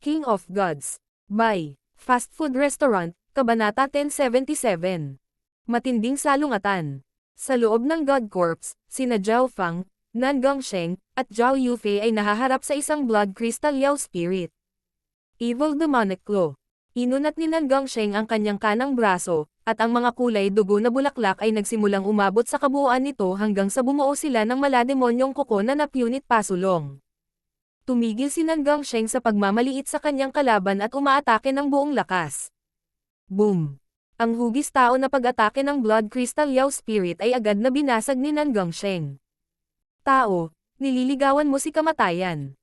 King of Gods. By Fast Food Restaurant, Kabanata 1077. Matinding salungatan. Sa loob ng God Corps, sina Zhao Fang, Nan Gongsheng, at Zhao Yufei ay nahaharap sa isang blood crystal Yao spirit. Evil demonic claw. Inunat ni Nan Gongsheng ang kanyang kanang braso, at ang mga kulay dugo na bulaklak ay nagsimulang umabot sa kabuuan nito hanggang sa bumuo sila ng malademonyong kuko na napunit pasulong. Tumigil si Nan Gongsheng sa pagmamaliit sa kanyang kalaban at umaatake ng buong lakas. Boom! Ang hugis tao na pag-atake ng Blood Crystal Yao Spirit ay agad na binasag ni Nan Gongsheng. Tao, nililigawan mo si kamatayan.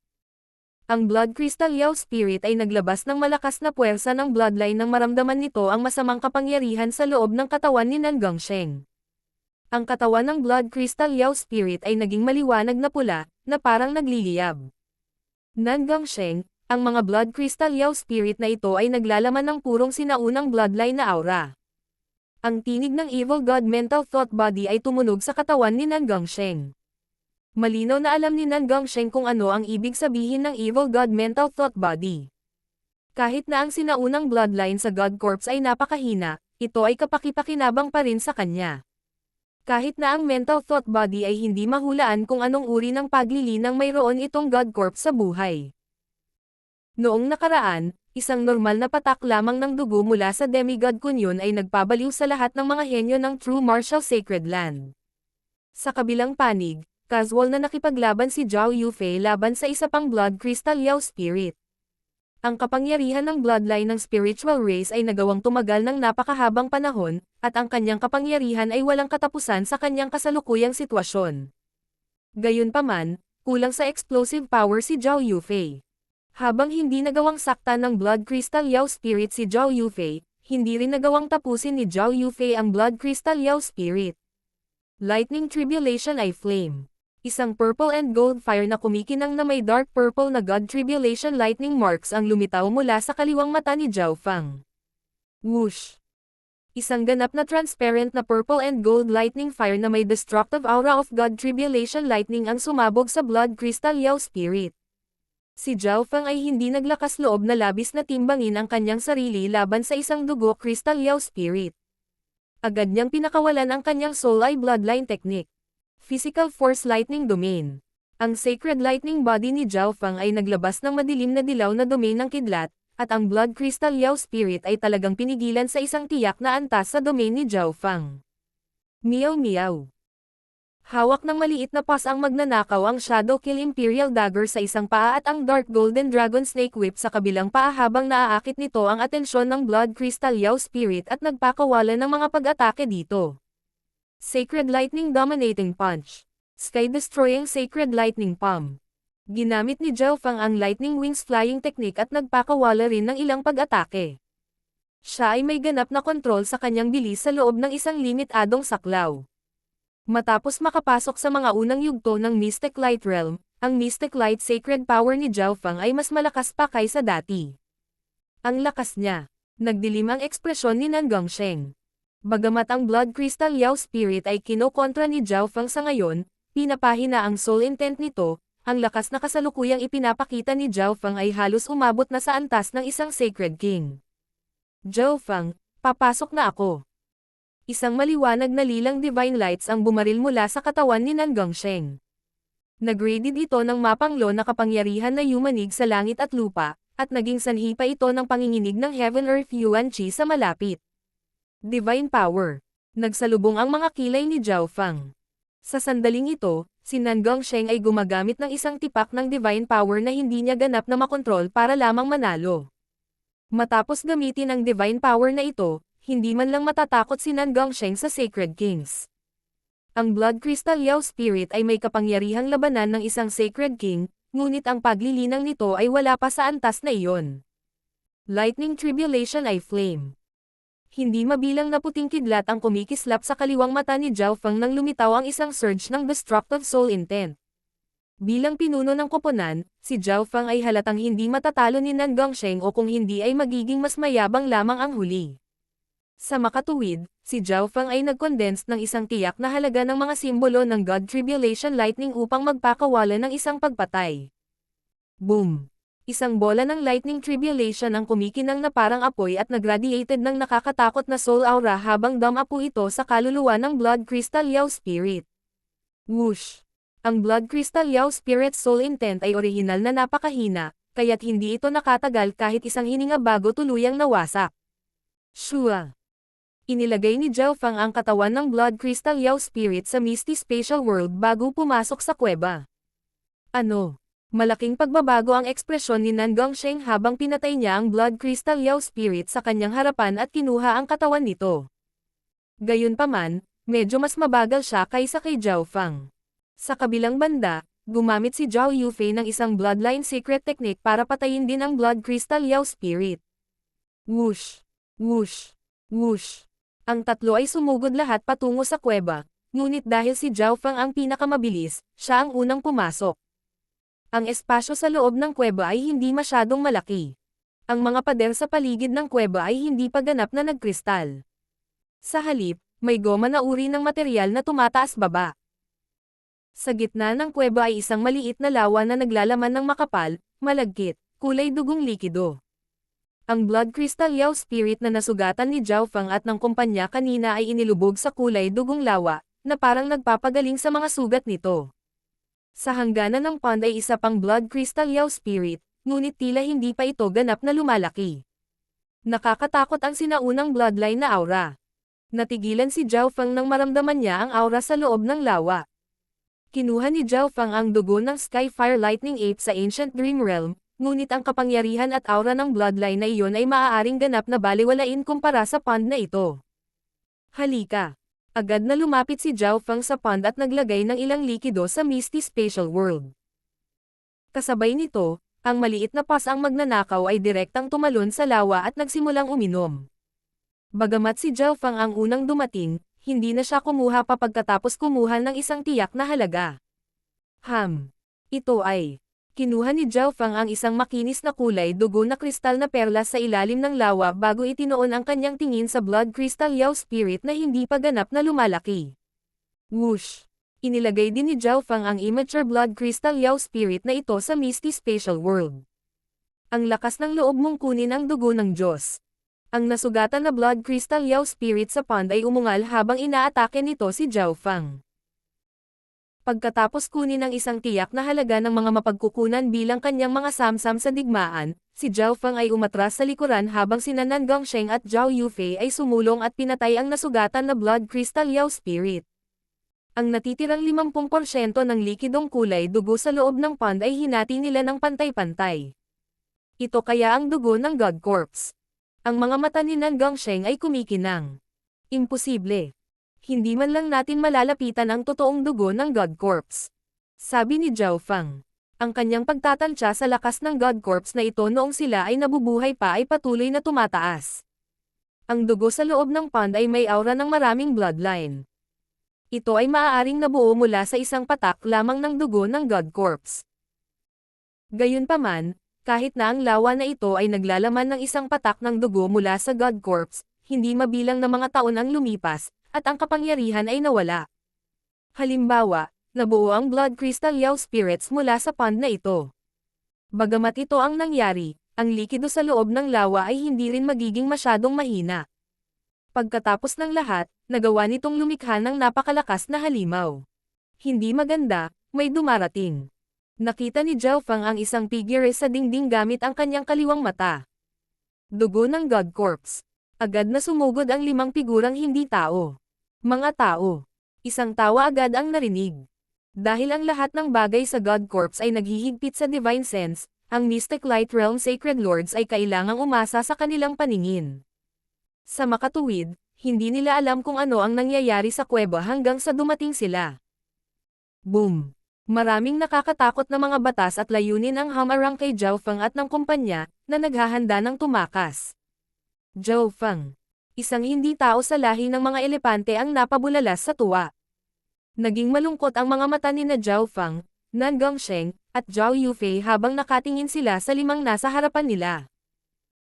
Ang Blood Crystal Yao Spirit ay naglabas ng malakas na puwersa ng bloodline nang maramdaman nito ang masamang kapangyarihan sa loob ng katawan ni Nan Gongsheng. Ang katawan ng Blood Crystal Yao Spirit ay naging maliwanag na pula, na parang nagliliyab. Nan Gongsheng, ang mga Blood Crystal Yao Spirit na ito ay naglalaman ng purong sinaunang bloodline na aura. Ang tinig ng Evil God Mental Thought Body ay tumunog sa katawan ni Nan Gongsheng. Malinaw na alam ni Nan Gongsheng kung ano ang ibig sabihin ng Evil God Mental Thought Body. Kahit na ang sinaunang bloodline sa God Corps ay napakahina, ito ay kapaki-pakinabang pa rin sa kanya. Kahit na ang Mental Thought Body ay hindi mahulaan kung anong uri ng paglilinang mayroon itong God Corps sa buhay. Noong nakaraan, isang normal na patak lamang ng dugo mula sa Demigod Kunyon ay nagpabaliw sa lahat ng mga henyo ng True Martial Sacred Land. Sa kabilang panig, casual na nakipaglaban si Zhao Yufei laban sa isa pang Blood Crystal Yao Spirit. Ang kapangyarihan ng bloodline ng spiritual race ay nagawang tumagal ng napakahabang panahon, at ang kanyang kapangyarihan ay walang katapusan sa kanyang kasalukuyang sitwasyon. Gayunpaman, kulang sa explosive power si Zhao Yufei. Habang hindi nagawang saktan ng Blood Crystal Yao Spirit si Zhao Yufei, hindi rin nagawang tapusin ni Zhao Yufei ang Blood Crystal Yao Spirit. Lightning Tribulation Eye Flame. Isang purple and gold fire na kumikinang na may dark purple na God Tribulation lightning marks ang lumitaw mula sa kaliwang mata ni Zhao Fang. Whoosh! Isang ganap na transparent na purple and gold lightning fire na may destructive aura of God Tribulation lightning ang sumabog sa Blood Crystal Yao Spirit. Si Zhao Fang ay hindi naglakas loob na labis na timbangin ang kanyang sarili laban sa isang dugo Crystal Yao Spirit. Agad niyang pinakawalan ang kanyang Soul Eye Bloodline Technique. Physical Force Lightning Domain. Ang Sacred Lightning Body ni Zhao Fang ay naglabas ng madilim na dilaw na domain ng kidlat, at ang Blood Crystal Yao Spirit ay talagang pinigilan sa isang tiyak na antas sa domain ni Zhao Fang. Meow Meow. Hawak ng maliit na paws ang magnanakaw ang Shadow Kill Imperial Dagger sa isang paa at ang Dark Golden Dragon Snake Whip sa kabilang paa habang naaakit nito ang atensyon ng Blood Crystal Yao Spirit at nagpakawala ng mga pag-atake dito. Sacred Lightning Dominating Punch. Sky-destroying Sacred Lightning Palm. Ginamit ni Zhao Fang ang Lightning Wings Flying Technique at nagpakawala rin ng ilang pag-atake. Siya ay may ganap na kontrol sa kanyang bilis sa loob ng isang limitadong saklaw. Matapos makapasok sa mga unang yugto ng Mystic Light Realm, ang Mystic Light Sacred Power ni Zhao Fang ay mas malakas pa kaysa dati. Ang lakas niya. Nagdilim ang ekspresyon ni Nan Gongsheng. Bagamat ang Blood Crystal Yao Spirit ay kinokontra ni Zhao Fang sa ngayon, pinapahina ang soul intent nito, ang lakas na kasalukuyang ipinapakita ni Zhao Fang ay halos umabot na sa antas ng isang Sacred King. Zhao Fang, papasok na ako. Isang maliwanag na lilang divine lights ang bumaril mula sa katawan ni Nan Gongsheng. Nag-graded ito ng mapanglo na kapangyarihan na yumanig sa langit at lupa, at naging sanhi pa ito ng panginginig ng Heaven Earth Yuan Qi sa malapit. Divine Power. Nagsalubong ang mga kilay ni Zhao Fang. Sa sandaling ito, si Nan Gongsheng ay gumagamit ng isang tipak ng Divine Power na hindi niya ganap na makontrol para lamang manalo. Matapos gamitin ang Divine Power na ito, hindi man lang matatakot si Nan Gongsheng sa Sacred Kings. Ang Blood Crystal Yao Spirit ay may kapangyarihang labanan ng isang Sacred King, ngunit ang paglilinang nito ay wala pa sa antas na iyon. Lightning Tribulation Eye Flame. Hindi mabilang na puting kidlat ang kumikislap sa kaliwang mata ni Zhao Fang nang lumitaw ang isang surge ng Destructive Soul Intent. Bilang pinuno ng koponan, si Zhao Fang ay halatang hindi matatalo ni Nan Gongsheng o kung hindi ay magiging mas mayabang lamang ang huli. Sa makatuwid, si Zhao Fang ay nag-condense ng isang tiyak na halaga ng mga simbolo ng God Tribulation Lightning upang magpakawala ng isang pagpatay. Boom! Isang bola ng lightning tribulation ang kumikinang na parang apoy at nagradiated ng nakakatakot na soul aura habang dumapo ito sa kaluluwa ng Blood Crystal Yao Spirit. Whoosh! Ang Blood Crystal Yao Spirit Soul Intent ay orihinal na napakahina, kaya't hindi ito nakatagal kahit isang hininga bago tuluyang nawasak. Shua! Inilagay ni Zhao Fang ang katawan ng Blood Crystal Yao Spirit sa Misty Spatial World bago pumasok sa kuweba. Ano? Malaking pagbabago ang ekspresyon ni Nan Gongsheng habang pinatay niya ang Blood Crystal Yao Spirit sa kanyang harapan at kinuha ang katawan nito. Gayunpaman, medyo mas mabagal siya kaysa kay Zhao Fang. Sa kabilang banda, gumamit si Zhao Yufei ng isang bloodline secret technique para patayin din ang Blood Crystal Yao Spirit. Whoosh! Whoosh! Whoosh! Ang tatlo ay sumugod lahat patungo sa kuweba, ngunit dahil si Zhao Fang ang pinakamabilis, siya ang unang pumasok. Ang espasyo sa loob ng kuweba ay hindi masyadong malaki. Ang mga pader sa paligid ng kuweba ay hindi pa ganap na nagkristal. Sa halip, may goma na uri ng material na tumataas baba. Sa gitna ng kuweba ay isang maliit na lawa na naglalaman ng makapal, malagkit, kulay dugong likido. Ang Blood Crystal Yao Spirit na nasugatan ni Zhao Fang at ng kumpanya kanina ay inilubog sa kulay dugong lawa, na parang nagpapagaling sa mga sugat nito. Sa hangganan ng pond ay isa pang Blood Crystal Yao Spirit, ngunit tila hindi pa ito ganap na lumalaki. Nakakatakot ang sinaunang bloodline na aura. Natigilan si Zhao Fang nang maramdaman niya ang aura sa loob ng lawa. Kinuha ni Zhao Fang ang dugo ng Skyfire Lightning Ape sa Ancient Dream Realm, ngunit ang kapangyarihan at aura ng bloodline na iyon ay maaaring ganap na baliwalain kumpara sa pond na ito. Halika! Agad na lumapit si Zhao Fang sa pond at naglagay ng ilang likido sa Misty Spatial World. Kasabay nito, ang maliit na pas ang magnanakaw ay direktang tumalon sa lawa at nagsimulang uminom. Bagamat si Zhao Fang ang unang dumating, hindi na siya kumuha pa pagkatapos kumuha ng isang tiyak na halaga. Ito ay. Kinuha ni Zhao Fang ang isang makinis na kulay dugo na kristal na perlas sa ilalim ng lawa bago itinoon ang kanyang tingin sa Blood Crystal Yao Spirit na hindi pa ganap na lumalaki. Whoosh! Inilagay din ni Zhao Fang ang immature Blood Crystal Yao Spirit na ito sa Misty Spatial World. Ang lakas ng loob mong kunin ang dugo ng Diyos. Ang nasugatan na Blood Crystal Yao Spirit sa pond ay umungal habang inaatake nito si Zhao Fang. Pagkatapos kunin ang isang tiyak na halaga ng mga mapagkukunan bilang kanyang mga samsam sa digmaan, si Zhao Fang ay umatras sa likuran habang sina Nan Gongsheng at Zhao Yufei ay sumulong at pinatay ang nasugatan na Blood Crystal Yao Spirit. Ang natitirang 50% ng likidong kulay dugo sa loob ng pond ay hinati nila ng pantay-pantay. Ito kaya ang dugo ng God Corpse. Ang mga mata ni Nan Gongsheng ay kumikinang. Imposible. Hindi man lang natin malalapitan ang totoong dugo ng God Corpse. Sabi ni Zhao Fang. Ang kanyang pagtatansya sa lakas ng God Corpse na ito noong sila ay nabubuhay pa ay patuloy na tumataas. Ang dugo sa loob ng pond ay may aura ng maraming bloodline. Ito ay maaaring nabuo mula sa isang patak lamang ng dugo ng God Corpse. Gayunpaman, kahit na ang lawa na ito ay naglalaman ng isang patak ng dugo mula sa God Corpse, hindi mabilang na mga taon ang lumipas, at ang kapangyarihan ay nawala. Halimbawa, nabuo ang Blood Crystal Yao Spirits mula sa pond na ito. Bagamat ito ang nangyari, ang likido sa loob ng lawa ay hindi rin magiging masyadong mahina. Pagkatapos ng lahat, nagawa nitong lumikha ng napakalakas na halimaw. Hindi maganda, may dumarating. Nakita ni Zhao Fang ang isang figure sa dingding gamit ang kanyang kaliwang mata. Dugo ng God Corpse. Agad na sumugod ang 5 figurang hindi tao. Mga tao. Isang tawa agad ang narinig. Dahil ang lahat ng bagay sa God Corpse ay naghihigpit sa Divine Sense, ang Mystic Light Realm Sacred Lords ay kailangang umasa sa kanilang paningin. Sa makatuwid, hindi nila alam kung ano ang nangyayari sa kuweba hanggang sa dumating sila. Boom! Maraming nakakatakot na mga batas at layunin ang hamarang kay Zhao Fang at ng kumpanya, na naghahanda ng tumakas. Zhao Fang. Isang hindi tao sa lahi ng mga elepante ang napabulalas sa tuwa. Naging malungkot ang mga mata ni na Zhao Fang, Nan Gongsheng, at Zhao Yufei habang nakatingin sila sa 5 nasa harapan nila.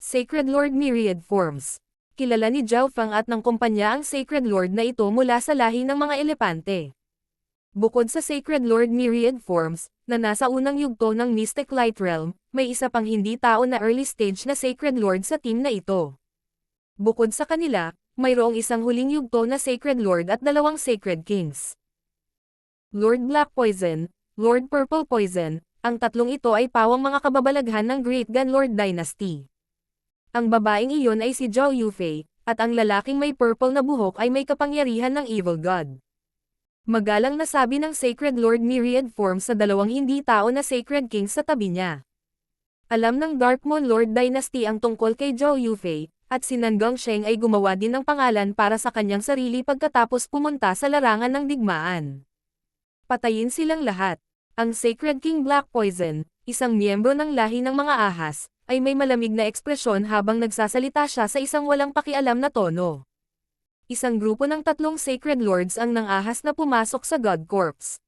Sacred Lord Myriad Forms. Kilala ni Zhao Fang at ng kumpanya ang Sacred Lord na ito mula sa lahi ng mga elepante. Bukod sa Sacred Lord Myriad Forms, na nasa unang yugto ng Mystic Light Realm, may isa pang hindi tao na early stage na Sacred Lord sa team na ito. Bukod sa kanila, mayroong isang huling yugto na Sacred Lord at dalawang Sacred Kings. Lord Black Poison, Lord Purple Poison, ang tatlong ito ay pawang mga kababalaghan ng Great Gunlord Dynasty. Ang babaeng iyon ay si Zhao Yufei, at ang lalaking may purple na buhok ay may kapangyarihan ng Evil God. Magalang na sabi ng Sacred Lord Myriad Forms sa dalawang hindi tao na Sacred Kings sa tabi niya. Alam ng Dark Moon Lord Dynasty ang tungkol kay Zhao Yufei, at si Nan Gongsheng ay gumawa din ng pangalan para sa kanyang sarili pagkatapos pumunta sa larangan ng digmaan. Patayin silang lahat. Ang Sacred King Black Poison, isang miyembro ng lahi ng mga ahas, ay may malamig na ekspresyon habang nagsasalita siya sa isang walang pakialam na tono. Isang grupo ng tatlong Sacred Lords ang nang-ahas na pumasok sa God Corps.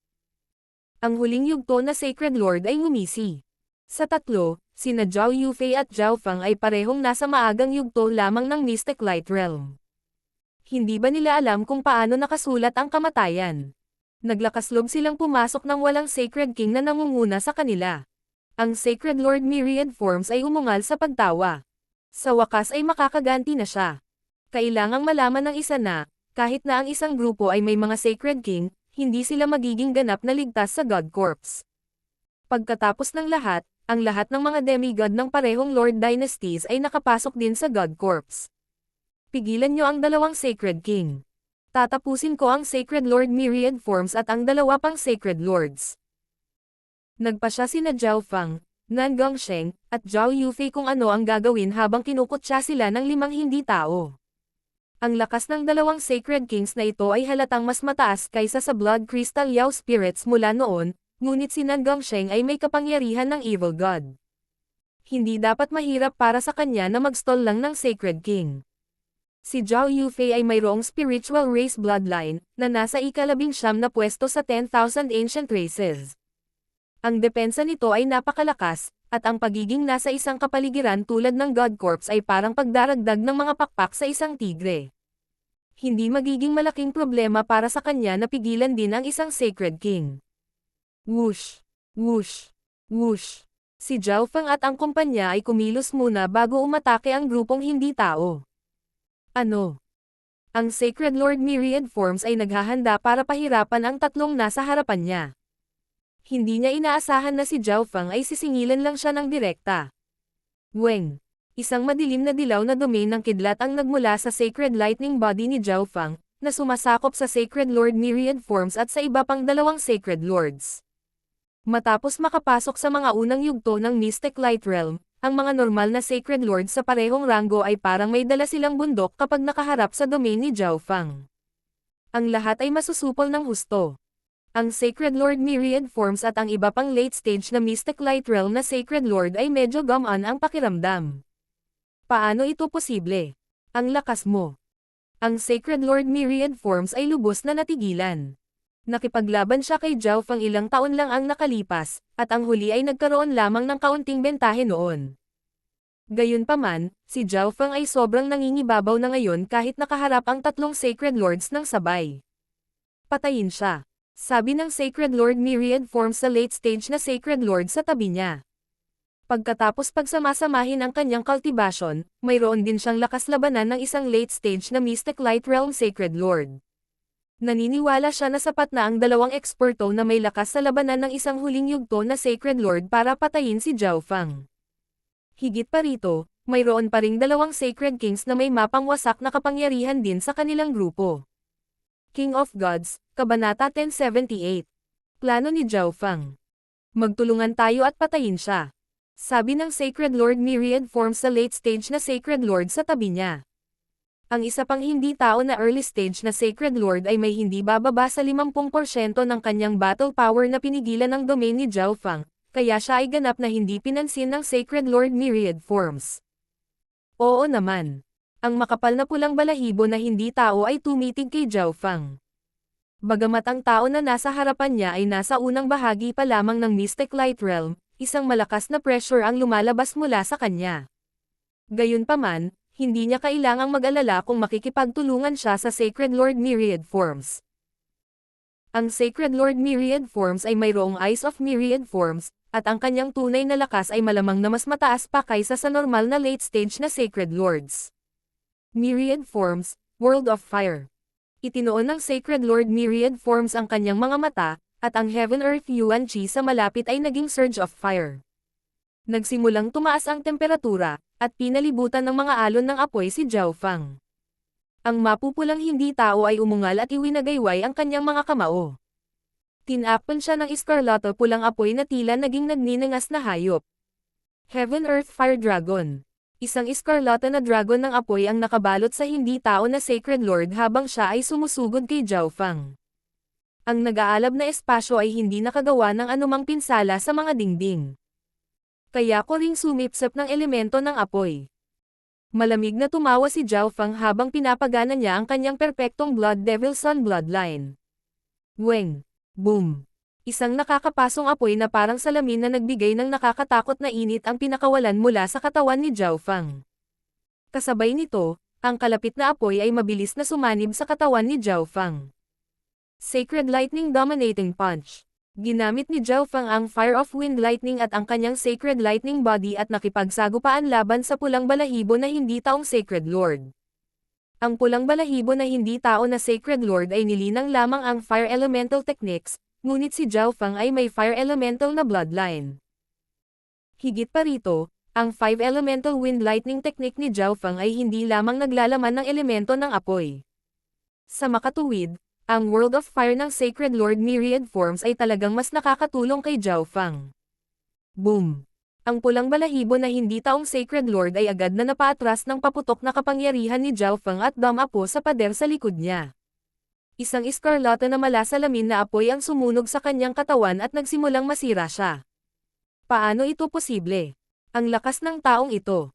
Ang huling yugto na Sacred Lord ay ngumisi. Sa tatlo, sina Zhao Yufei at Zhao Fang ay parehong nasa maagang yugto lamang ng Mystic Light Realm. Hindi ba nila alam kung paano nakasulat ang kamatayan? Naglakasloob silang pumasok ng walang Sacred King na nangunguna sa kanila. Ang Sacred Lord Myriad Forms ay umungal sa pagtawa. Sa wakas ay makakaganti na siya. Kailangang malaman ng isa na, kahit na ang isang grupo ay may mga Sacred King, hindi sila magiging ganap na ligtas sa God Corps. Pagkatapos ng lahat, ang lahat ng mga demigod ng parehong Lord Dynasties ay nakapasok din sa God Corps. Pigilan niyo ang dalawang Sacred King. Tatapusin ko ang Sacred Lord Myriad Forms at ang dalawa pang Sacred Lords. Nagpasya sina Zhao Fang, Nan Gongsheng, at Zhao Yufei kung ano ang gagawin habang kinukutya sila ng 5 hindi tao. Ang lakas ng dalawang Sacred Kings na ito ay halatang mas mataas kaysa sa Blood Crystal Yao Spirits mula noon, ngunit si Nan Gongsheng ay may kapangyarihan ng Evil God. Hindi dapat mahirap para sa kanya na mag-stall lang ng Sacred King. Si Zhao Yufei ay mayroong spiritual race bloodline, na nasa ika-19 na pwesto sa 10,000 ancient races. Ang depensa nito ay napakalakas, at ang pagiging nasa isang kapaligiran tulad ng God Corps ay parang pagdaragdag ng mga pakpak sa isang tigre. Hindi magiging malaking problema para sa kanya na pigilan din ang isang Sacred King. Whoosh! Whoosh! Whoosh! Si Zhao Fang at ang kumpanya ay kumilos muna bago umatake ang grupong hindi tao. Ano? Ang Sacred Lord Myriad Forms ay naghahanda para pahirapan ang tatlong nasa harapan niya. Hindi niya inaasahan na si Zhao Fang ay sisingilan lang siya ng direkta. Weng! Isang madilim na dilaw na domain ng kidlat ang nagmula sa Sacred Lightning Body ni Zhao Fang, na sumasakop sa Sacred Lord Myriad Forms at sa iba pang dalawang Sacred Lords. Matapos makapasok sa mga unang yugto ng Mystic Light Realm, ang mga normal na Sacred Lords sa parehong ranggo ay parang may dala silang bundok kapag nakaharap sa domain ni Zhao Fang. Ang lahat ay masusupol ng husto. Ang Sacred Lord Myriad Forms at ang iba pang late stage na Mystic Light Realm na Sacred Lord ay medyo gumaan ang pakiramdam. Paano ito posible? Ang lakas mo. Ang Sacred Lord Myriad Forms ay lubos na natigilan. Nakipaglaban siya kay Zhao Fang ilang taon lang ang nakalipas, at ang huli ay nagkaroon lamang ng kaunting bentahe noon. Gayunpaman, si Zhao Fang ay sobrang nangingibabaw na ngayon kahit nakaharap ang tatlong Sacred Lords ng sabay. Patayin siya. Sabi ng Sacred Lord Myriad Forms sa late stage na Sacred Lord sa tabi niya. Pagkatapos pagsamasamahin ang kanyang cultivation, mayroon din siyang lakas labanan ng isang late stage na Mystic Light Realm Sacred Lord. Naniniwala siya na sapat na ang dalawang eksperto na may lakas sa labanan ng isang huling yugto na Sacred Lord para patayin si Zhao Fang. Higit pa rito, mayroon pa ring dalawang Sacred Kings na may mapangwasak na kapangyarihan din sa kanilang grupo. King of Gods, Kabanata 1078. Plano ni Zhao Fang. Magtulungan tayo at patayin siya. Sabi ng Sacred Lord Myriad Forms sa late stage na Sacred Lord sa tabi niya. Ang isa pang hindi tao na early stage na Sacred Lord ay may hindi bababa sa 50% ng kanyang battle power na pinigilan ng domain ni Zhao Fang, kaya siya ay ganap na hindi pinansin ng Sacred Lord Myriad Forms. Oo naman. Ang makapal na pulang balahibo na hindi tao ay tumitig kay Zhao Fang. Bagamat ang tao na nasa harapan niya ay nasa unang bahagi pa lamang ng Mystic Light Realm, isang malakas na pressure ang lumalabas mula sa kanya. Gayunpaman, hindi niya kailangang mag-alala kung makikipagtulungan siya sa Sacred Lord Myriad Forms. Ang Sacred Lord Myriad Forms ay mayroong Eyes of Myriad Forms, at ang kanyang tunay na lakas ay malamang na mas mataas pa kaysa sa normal na late stage na Sacred Lords. Myriad Forms, World of Fire. Itinoon ng Sacred Lord Myriad Forms ang kanyang mga mata, at ang Heaven Earth Yuan Chi sa malapit ay naging Surge of Fire. Nagsimulang tumaas ang temperatura, at pinalibutan ng mga alon ng apoy si Zhao Fang. Ang mapupulang hindi tao ay umungal at iwinagayway ang kanyang mga kamao. Tinapon siya ng iskarlato pulang apoy na tila naging nagninangas na hayop. Heaven Earth Fire Dragon. Isang iskarlata na dragon ng apoy ang nakabalot sa hindi tao na Sacred Lord habang siya ay sumusugod kay Zhao Fang. Ang nag-aalab na espasyo ay hindi nakagawa ng anumang pinsala sa mga dingding. Kaya ko ring sumipsap ng elemento ng apoy. Malamig na tumawa si Zhao Fang habang pinapagana niya ang kanyang perpektong Blood Devil Sun bloodline. Weng! Boom! Isang nakakapasong apoy na parang salamin na nagbigay ng nakakatakot na init ang pinakawalan mula sa katawan ni Zhao Fang. Kasabay nito, ang kalapit na apoy ay mabilis na sumanib sa katawan ni Zhao Fang. Sacred Lightning Dominating Punch. Ginamit ni Zhao Fang ang Fire of Wind Lightning at ang kanyang Sacred Lightning Body at nakipagsagupaan laban sa pulang balahibo na hindi taong Sacred Lord. Ang pulang balahibo na hindi tao na Sacred Lord ay nilinang lamang ang Fire Elemental Techniques, ngunit si Zhao Fang ay may Fire Elemental na bloodline. Higit pa rito, ang 5 Elemental Wind Lightning Technique ni Zhao Fang ay hindi lamang naglalaman ng elemento ng apoy. Sa makatuwid, ang World of Fire ng Sacred Lord Myriad Forms ay talagang mas nakakatulong kay Zhao Fang. Boom! Ang pulang balahibo na hindi taong Sacred Lord ay agad na napaatras ng paputok na kapangyarihan ni Zhao Fang at dumapo sa pader sa likod niya. Isang iskarlata na malasalamin na apoy ang sumunog sa kanyang katawan at nagsimulang masira siya. Paano ito posible? Ang lakas ng taong ito.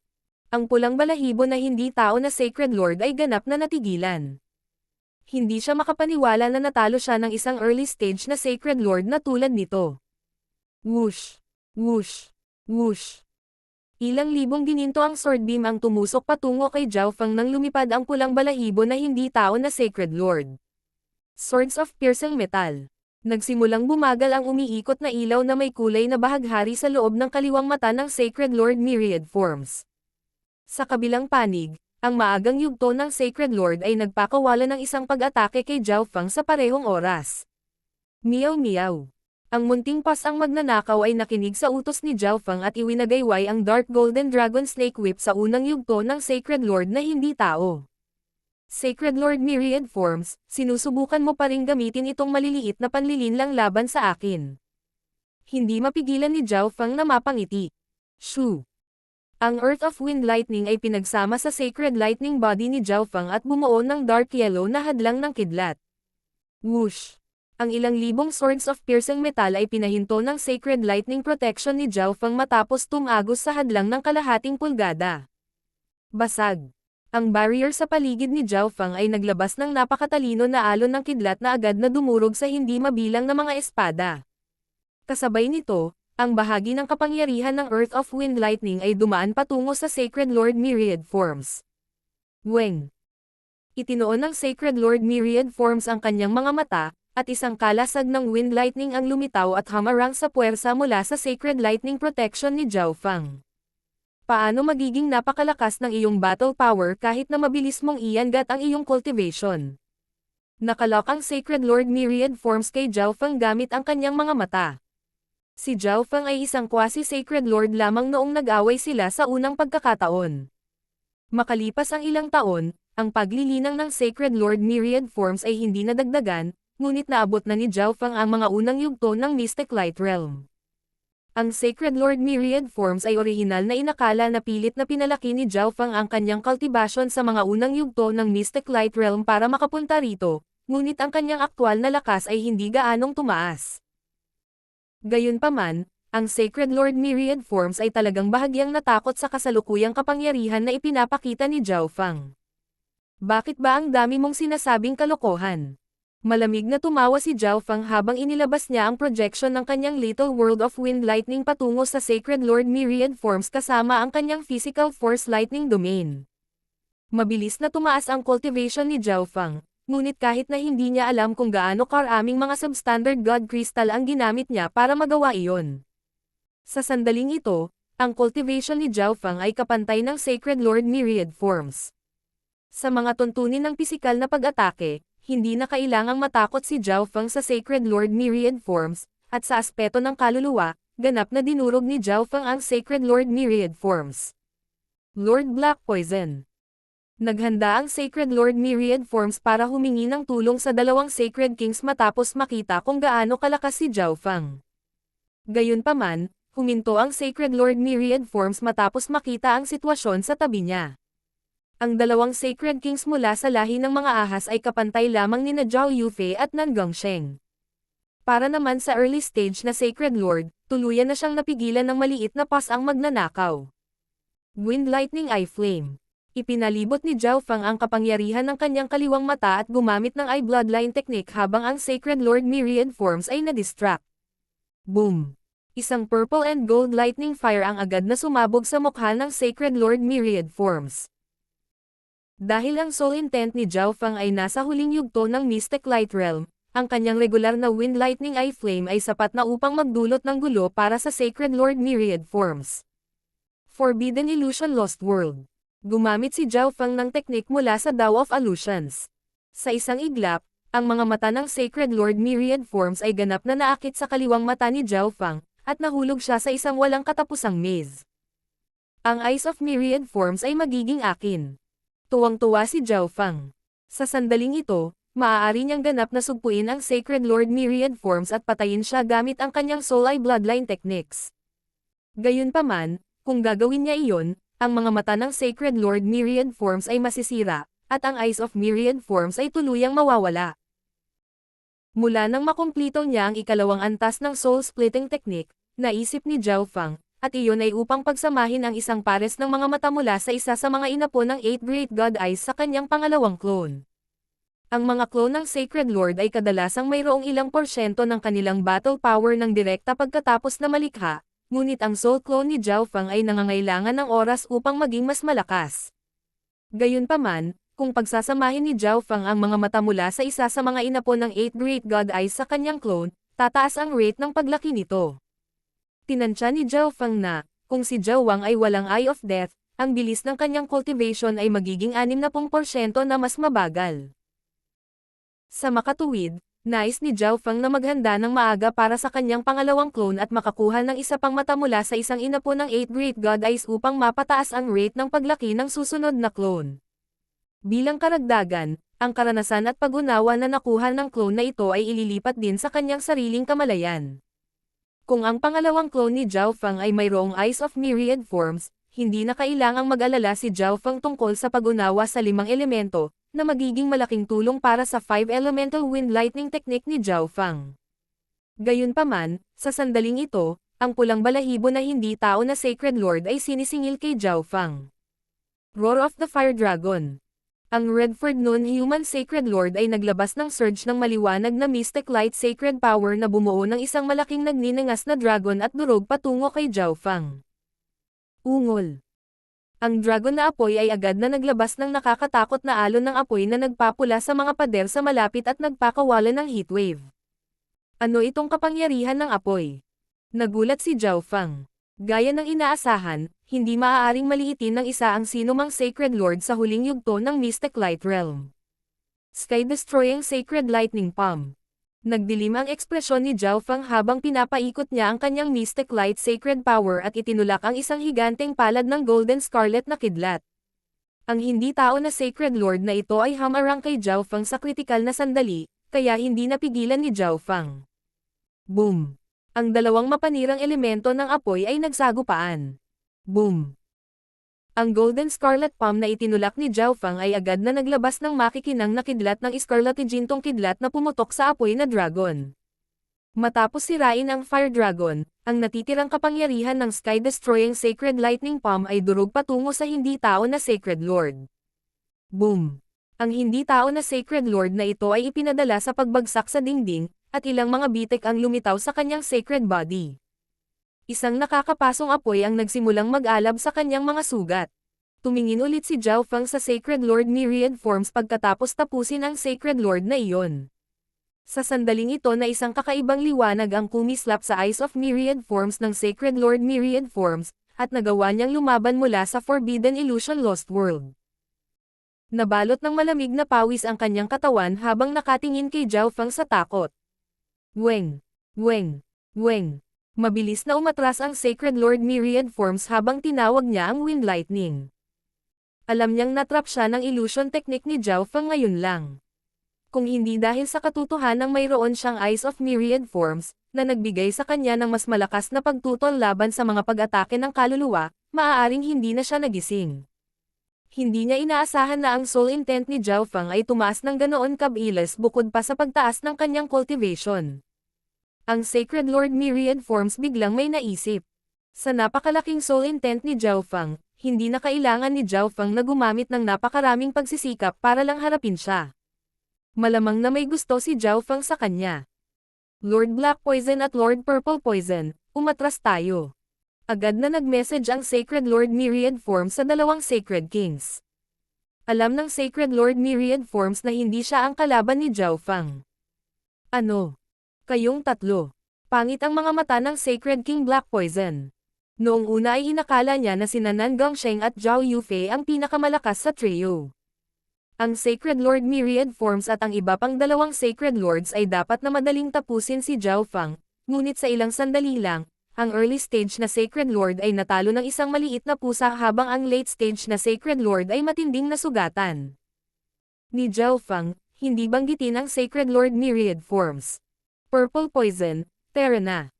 Ang pulang balahibo na hindi tao na Sacred Lord ay ganap na natigilan. Hindi siya makapaniwala na natalo siya ng isang early stage na Sacred Lord na tulad nito. Whoosh! Whoosh! Whoosh! Ilang libong gininto ang sword beam ang tumusok patungo kay Zhao Fang nang lumipad ang pulang balahibo na hindi tao na Sacred Lord. Swords of Piercing Metal. Nagsimulang bumagal ang umiikot na ilaw na may kulay na bahaghari sa loob ng kaliwang mata ng Sacred Lord Myriad Forms. Sa kabilang panig, ang maagang yugto ng Sacred Lord ay nagpakawala ng isang pag-atake kay Zhao Fang sa parehong oras. Meow meow. Ang munting pas ang magnanakaw ay nakinig sa utos ni Zhao Fang at iwinagayway ang Dark Golden Dragon Snake Whip sa unang yugto ng Sacred Lord na hindi tao. Sacred Lord Myriad Forms, sinusubukan mo pa ring gamitin itong maliliit na panlilinlang laban sa akin. Hindi mapigilan ni Zhao Fang na mapangiti. Shoo! Ang Earth of Wind Lightning ay pinagsama sa Sacred Lightning Body ni Zhao Fang at bumuo ng dark yellow na hadlang ng kidlat. Whoosh! Ang ilang libong Swords of Piercing Metal ay pinahinto ng Sacred Lightning Protection ni Zhao Fang matapos tumagos sa hadlang ng kalahating pulgada. Basag! Ang barrier sa paligid ni Zhao Fang ay naglabas ng napakatalino na alon ng kidlat na agad na dumurog sa hindi mabilang na mga espada. Kasabay nito, ang bahagi ng kapangyarihan ng Earth of Wind Lightning ay dumaan patungo sa Sacred Lord Myriad Forms. Weng! Itinoon ng Sacred Lord Myriad Forms ang kanyang mga mata, at isang kalasag ng Wind Lightning ang lumitaw at hamarang sa puwersa mula sa Sacred Lightning Protection ni Zhao Fang. Paano magiging napakalakas ng iyong battle power kahit na mabilis mong iangat ang iyong cultivation? Nakalok ang Sacred Lord Myriad Forms kay Zhao Fang gamit ang kanyang mga mata. Si Zhao Fang ay isang quasi-Sacred Lord lamang noong nag-away sila sa unang pagkakataon. Makalipas ang ilang taon, ang paglilinang ng Sacred Lord Myriad Forms ay hindi nadagdagan, ngunit naabot na ni Zhao Fang ang mga unang yugto ng Mystic Light Realm. Ang Sacred Lord Myriad Forms ay orihinal na inakala na pilit na pinalaki ni Zhao Fang ang kanyang cultivation sa mga unang yugto ng Mystic Light Realm para makapunta rito, ngunit ang kanyang aktwal na lakas ay hindi gaanong tumaas. Gayunpaman, ang Sacred Lord Myriad Forms ay talagang bahagyang natakot sa kasalukuyang kapangyarihan na ipinapakita ni Zhao Fang. Bakit ba ang dami mong sinasabing kalokohan? Malamig na tumawa si Zhao Fang habang inilabas niya ang projection ng kanyang Little World of Wind Lightning patungo sa Sacred Lord Myriad Forms kasama ang kanyang Physical Force Lightning Domain. Mabilis na tumaas ang cultivation ni Zhao Fang, ngunit kahit na hindi niya alam kung gaano karaming mga substandard God Crystal ang ginamit niya para magawa iyon. Sa sandaling ito, ang cultivation ni Zhao Fang ay kapantay ng Sacred Lord Myriad Forms. Sa mga tuntunin ng pisikal na pag-atake, hindi na kailangang matakot si Zhao Fang sa Sacred Lord Myriad Forms, at sa aspeto ng kaluluwa, ganap na dinurog ni Zhao Fang ang Sacred Lord Myriad Forms. Lord Black Poison. Naghanda ang Sacred Lord Myriad Forms para humingi ng tulong sa dalawang Sacred Kings matapos makita kung gaano kalakas si Zhao Fang. Gayunpaman, huminto ang Sacred Lord Myriad Forms matapos makita ang sitwasyon sa tabi niya. Ang dalawang Sacred Kings mula sa lahi ng mga ahas ay kapantay lamang ni Zhao Yufei at Nan Gongsheng. Para naman sa early stage na Sacred Lord, tuluyan na siyang napigilan ng maliit na pas ang magnanakaw. Wind Lightning Eye Flame. Ipinalibot ni Zhao Fang ang kapangyarihan ng kanyang kaliwang mata at gumamit ng Eye Bloodline Technique habang ang Sacred Lord Myriad Forms ay na-distract. Boom! Isang purple and gold lightning fire ang agad na sumabog sa mukha ng Sacred Lord Myriad Forms. Dahil ang soul intent ni Zhao Fang ay nasa huling yugto ng Mystic Light Realm, ang kanyang regular na Wind Lightning Eye Flame ay sapat na upang magdulot ng gulo para sa Sacred Lord Myriad Forms. Forbidden Illusion Lost World. Gumamit si Zhao Fang ng teknik mula sa Tao of Illusions. Sa isang iglap, ang mga mata ng Sacred Lord Myriad Forms ay ganap na naakit sa kaliwang mata ni Zhao Fang, at nahulog siya sa isang walang katapusang maze. Ang Eyes of Myriad Forms ay magiging akin. Tuwang-tuwa si Zhao Fang. Sa sandaling ito, maaari niyang ganap na sugpuin ang Sacred Lord Myriad Forms at patayin siya gamit ang kanyang Soul Eye Bloodline Techniques. Gayunpaman, kung gagawin niya iyon, ang mga mata ng Sacred Lord Myriad Forms ay masisira, at ang Eyes of Myriad Forms ay tuluyang mawawala. Mula nang makumplito niya ang ikalawang antas ng Soul Splitting Technique, naisip ni Zhao Fang, at iyon ay upang pagsamahin ang isang pares ng mga mata mula sa isa sa mga inapo ng 8 Great God Eyes sa kanyang pangalawang clone. Ang mga clone ng Sacred Lord ay kadalasang mayroong ilang porsyento ng kanilang battle power ng direkta pagkatapos na malikha, ngunit ang soul clone ni Zhao Fang ay nangangailangan ng oras upang maging mas malakas. Gayunpaman, kung pagsasamahin ni Zhao Fang ang mga mata mula sa isa sa mga inapo ng 8 Great God Eyes sa kanyang clone, tataas ang rate ng paglaki nito. Tinansya ni Zhao Fang na, kung si Zhao Wang ay walang Eye of Death, ang bilis ng kanyang cultivation ay magiging 60% na mas mabagal. Sa makatuwid, nais ni Zhao Fang na maghanda ng maaga para sa kanyang pangalawang clone at makakuha ng isa pang mata mula sa isang inapo ng 8 Great God Eyes upang mapataas ang rate ng paglaki ng susunod na clone. Bilang karagdagan, ang karanasan at pag-unawa na nakuha ng clone na ito ay ililipat din sa kanyang sariling kamalayan. Kung ang pangalawang clone ni Zhao Fang ay mayroong Eyes of Myriad Forms, hindi na kailangang mag-alala si Zhao Fang tungkol sa pag-unawa sa 5 elemento, na magiging malaking tulong para sa 5 Elemental Wind Lightning Technique ni Zhao Fang. Gayunpaman, sa sandaling ito, ang pulang balahibo na hindi tao na Sacred Lord ay sinisingil kay Zhao Fang. Roar of the Fire Dragon. Ang Redford Noon Human Sacred Lord ay naglabas ng surge ng maliwanag na Mystic Light Sacred Power na bumuo ng isang malaking nagniningas na dragon at durog patungo kay Zhao Fang. Ungol. Ang dragon na apoy ay agad na naglabas ng nakakatakot na alon ng apoy na nagpapula sa mga pader sa malapit at nagpakawalan ng heatwave. Ano itong kapangyarihan ng apoy? Nagulat si Zhao Fang. Gaya ng inaasahan, hindi maaaring maliitin ng isa ang sinumang Sacred Lord sa huling yugto ng Mystic Light Realm. Sky-destroying Sacred Lightning Palm. Nagdilim ang ekspresyon ni Zhao Fang habang pinapaikot niya ang kanyang Mystic Light Sacred Power at itinulak ang isang higanteng palad ng Golden Scarlet na kidlat. Ang hindi tao na Sacred Lord na ito ay hamarang kay Zhao Fang sa kritikal na sandali, kaya hindi napigilan ni Zhao Fang. Boom! Ang dalawang mapanirang elemento ng apoy ay nagsagupaan. Boom! Ang Golden Scarlet Palm na itinulak ni Zhao Fang ay agad na naglabas ng makikinang na kidlat ng Scarlatigintong kidlat na pumutok sa apoy na dragon. Matapos sirain ang Fire Dragon, ang natitirang kapangyarihan ng Sky-destroying Sacred Lightning Palm ay durog patungo sa hindi tao na Sacred Lord. Boom! Ang hindi tao na Sacred Lord na ito ay ipinadala sa pagbagsak sa dingding, at ilang mga bitik ang lumitaw sa kanyang sacred body. Isang nakakapasong apoy ang nagsimulang mag-alab sa kanyang mga sugat. Tumingin ulit si Zhao Feng sa Sacred Lord Myriad Forms pagkatapos tapusin ang Sacred Lord na iyon. Sa sandaling ito na isang kakaibang liwanag ang kumislap sa Eyes of Myriad Forms ng Sacred Lord Myriad Forms, at nagawa niyang lumaban mula sa Forbidden Illusion Lost World. Nabalot ng malamig na pawis ang kanyang katawan habang nakatingin kay Zhao Feng sa takot. Weng! Weng! Weng! Mabilis na umatras ang Sacred Lord Myriad Forms habang tinawag niya ang Wind Lightning. Alam niyang natrap siya ng illusion technique ni Zhao Feng ngayon lang. Kung hindi dahil sa katotohanang mayroon siyang Eyes of Myriad Forms, na nagbigay sa kanya ng mas malakas na pagtutol laban sa mga pag-atake ng kaluluwa, maaaring hindi na siya nagising. Hindi niya inaasahan na ang soul intent ni Zhao Feng ay tumaas ng ganoon kabilis bukod pa sa pagtaas ng kanyang cultivation. Ang Sacred Lord Myriad Forms biglang may naisip. Sa napakalaking soul intent ni Zhao Feng, hindi na kailangan ni Zhao Feng na gumamit ng napakaraming pagsisikap para lang harapin siya. Malamang na may gusto si Zhao Feng sa kanya. Lord Black Poison at Lord Purple Poison, umatras tayo. Agad na nag-message ang Sacred Lord Myriad Forms sa dalawang Sacred Kings. Alam ng Sacred Lord Myriad Forms na hindi siya ang kalaban ni Zhao Feng. Ano? Kayong tatlo. Pangit ang mga mata ng Sacred King Black Poison. Noong una ay inakala niya na sina Nan Gongsheng at Zhao Yufei ang pinakamalakas sa trio. Ang Sacred Lord Myriad Forms at ang iba pang dalawang Sacred Lords ay dapat na madaling tapusin si Zhao Feng, ngunit sa ilang sandali lang, ang early stage na Sacred Lord ay natalo ng isang maliit na pusa habang ang late stage na Sacred Lord ay matinding nasugatan. Ni Zhao Feng, hindi banggitin ang Sacred Lord Myriad Forms. Purple Poison, Terra na.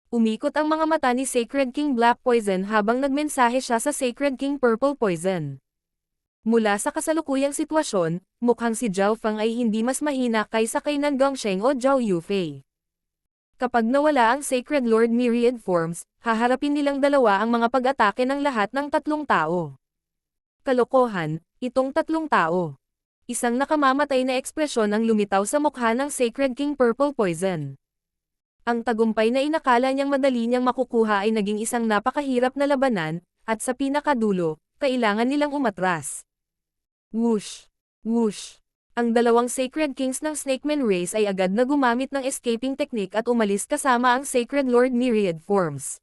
Umikot ang mga mata ni Sacred King Black Poison habang nagmensahe siya sa Sacred King Purple Poison. Mula sa kasalukuyang sitwasyon, mukhang si Zhao Feng ay hindi mas mahina kaysa kay Nan Gongsheng o Zhao Yufei. Kapag nawala ang Sacred Lord Myriad Forms, haharapin nilang dalawa ang mga pag-atake ng lahat ng tatlong tao. Kalokohan, itong tatlong tao. Isang nakamamatay na ekspresyon ang lumitaw sa mukha ng Sacred King Purple Poison. Ang tagumpay na inakala niyang madali niyang makukuha ay naging isang napakahirap na labanan, at sa pinakadulo, kailangan nilang umatras. Whoosh! Whoosh! Ang dalawang Sacred Kings ng Snakeman race ay agad na gumamit ng escaping technique at umalis kasama ang Sacred Lord Myriad Forms.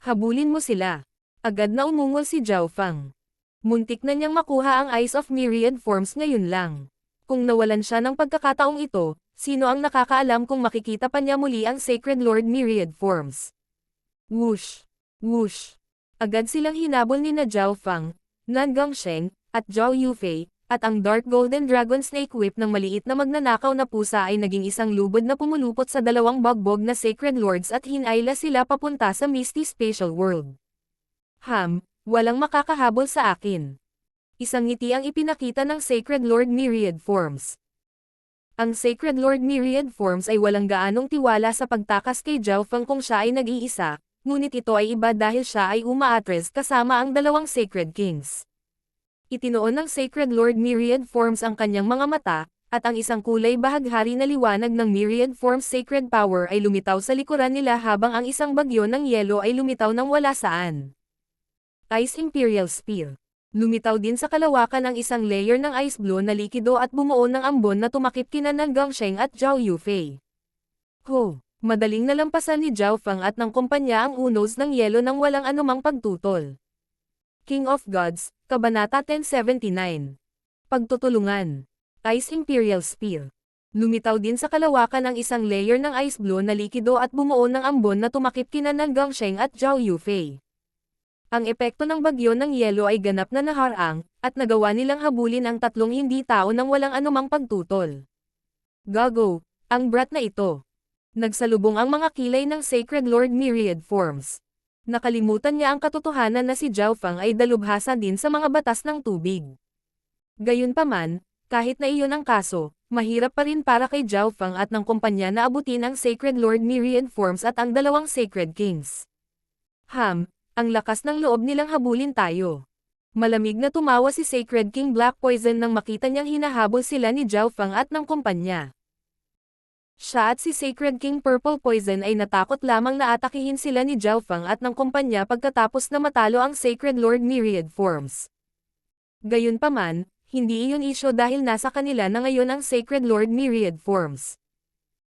Habulin mo sila. Agad na umungol si Zhao Feng. Muntik na niyang makuha ang Eyes of Myriad Forms ngayon lang. Kung nawalan siya ng pagkakataong ito, sino ang nakakaalam kung makikita pa niya muli ang Sacred Lord Myriad Forms? Whoosh! Whoosh! Agad silang hinabol ni na Zhao Feng, Nan Gongsheng, at Zhao Yufei, at ang Dark Golden Dragon Snake Whip ng maliit na magnanakaw na pusa ay naging isang lubod na pumulupot sa dalawang bagbog na Sacred Lords at hinayla sila papunta sa Misty Spatial World. Walang makakahabol sa akin. Isang ngiti ang ipinakita ng Sacred Lord Myriad Forms. Ang Sacred Lord Myriad Forms ay walang gaanong tiwala sa pagtakas kay Zhao Feng kung siya ay nag-iisa, ngunit ito ay iba dahil siya ay umaatres kasama ang dalawang Sacred Kings. Itinoon ng Sacred Lord Myriad Forms ang kanyang mga mata, at ang isang kulay bahaghari na liwanag ng Myriad Forms Sacred Power ay lumitaw sa likuran nila habang ang isang bagyo ng yelo ay lumitaw ng wala saan. Ice Imperial Spear. Lumitaw din sa kalawakan ang isang layer ng ice blue na likido at bumuo ng ambon na tumakip kina Nan Gongsheng at Zhao Yufei. Madaling nalampasan ni Zhao Feng at ng kumpanya ang unos ng yelo nang walang anumang pagtutol. King of Gods, Kabanata 1079. Pagtutulungan. Ice Imperial Spear. Lumitaw din sa kalawakan ang isang layer ng ice blue na likido at bumuo ng ambon na tumakip kina Nan Gongsheng at Zhao Yufei. Ang epekto ng bagyo ng yelo ay ganap na naharang, at nagawa nilang habulin ang tatlong hindi tao nang walang anumang pagtutol. Gago, ang brat na ito. Nagsalubong ang mga kilay ng Sacred Lord Myriad Forms. Nakalimutan niya ang katotohanan na si Zhao Feng ay dalubhasa din sa mga batas ng tubig. Gayunpaman, kahit na iyon ang kaso, mahirap pa rin para kay Zhao Feng at ng kumpanya na abutin ang Sacred Lord Myriad Forms at ang dalawang Sacred Kings. Ang lakas ng loob nilang habulin tayo. Malamig na tumawa si Sacred King Black Poison nang makita niyang hinahabol sila ni Zhao Feng at ng kumpanya. Siya at si Sacred King Purple Poison ay natakot lamang na atakihin sila ni Zhao Fang at ng kumpanya pagkatapos na matalo ang Sacred Lord Myriad Forms. Gayunpaman, hindi iyon isyo dahil nasa kanila na ngayon ang Sacred Lord Myriad Forms.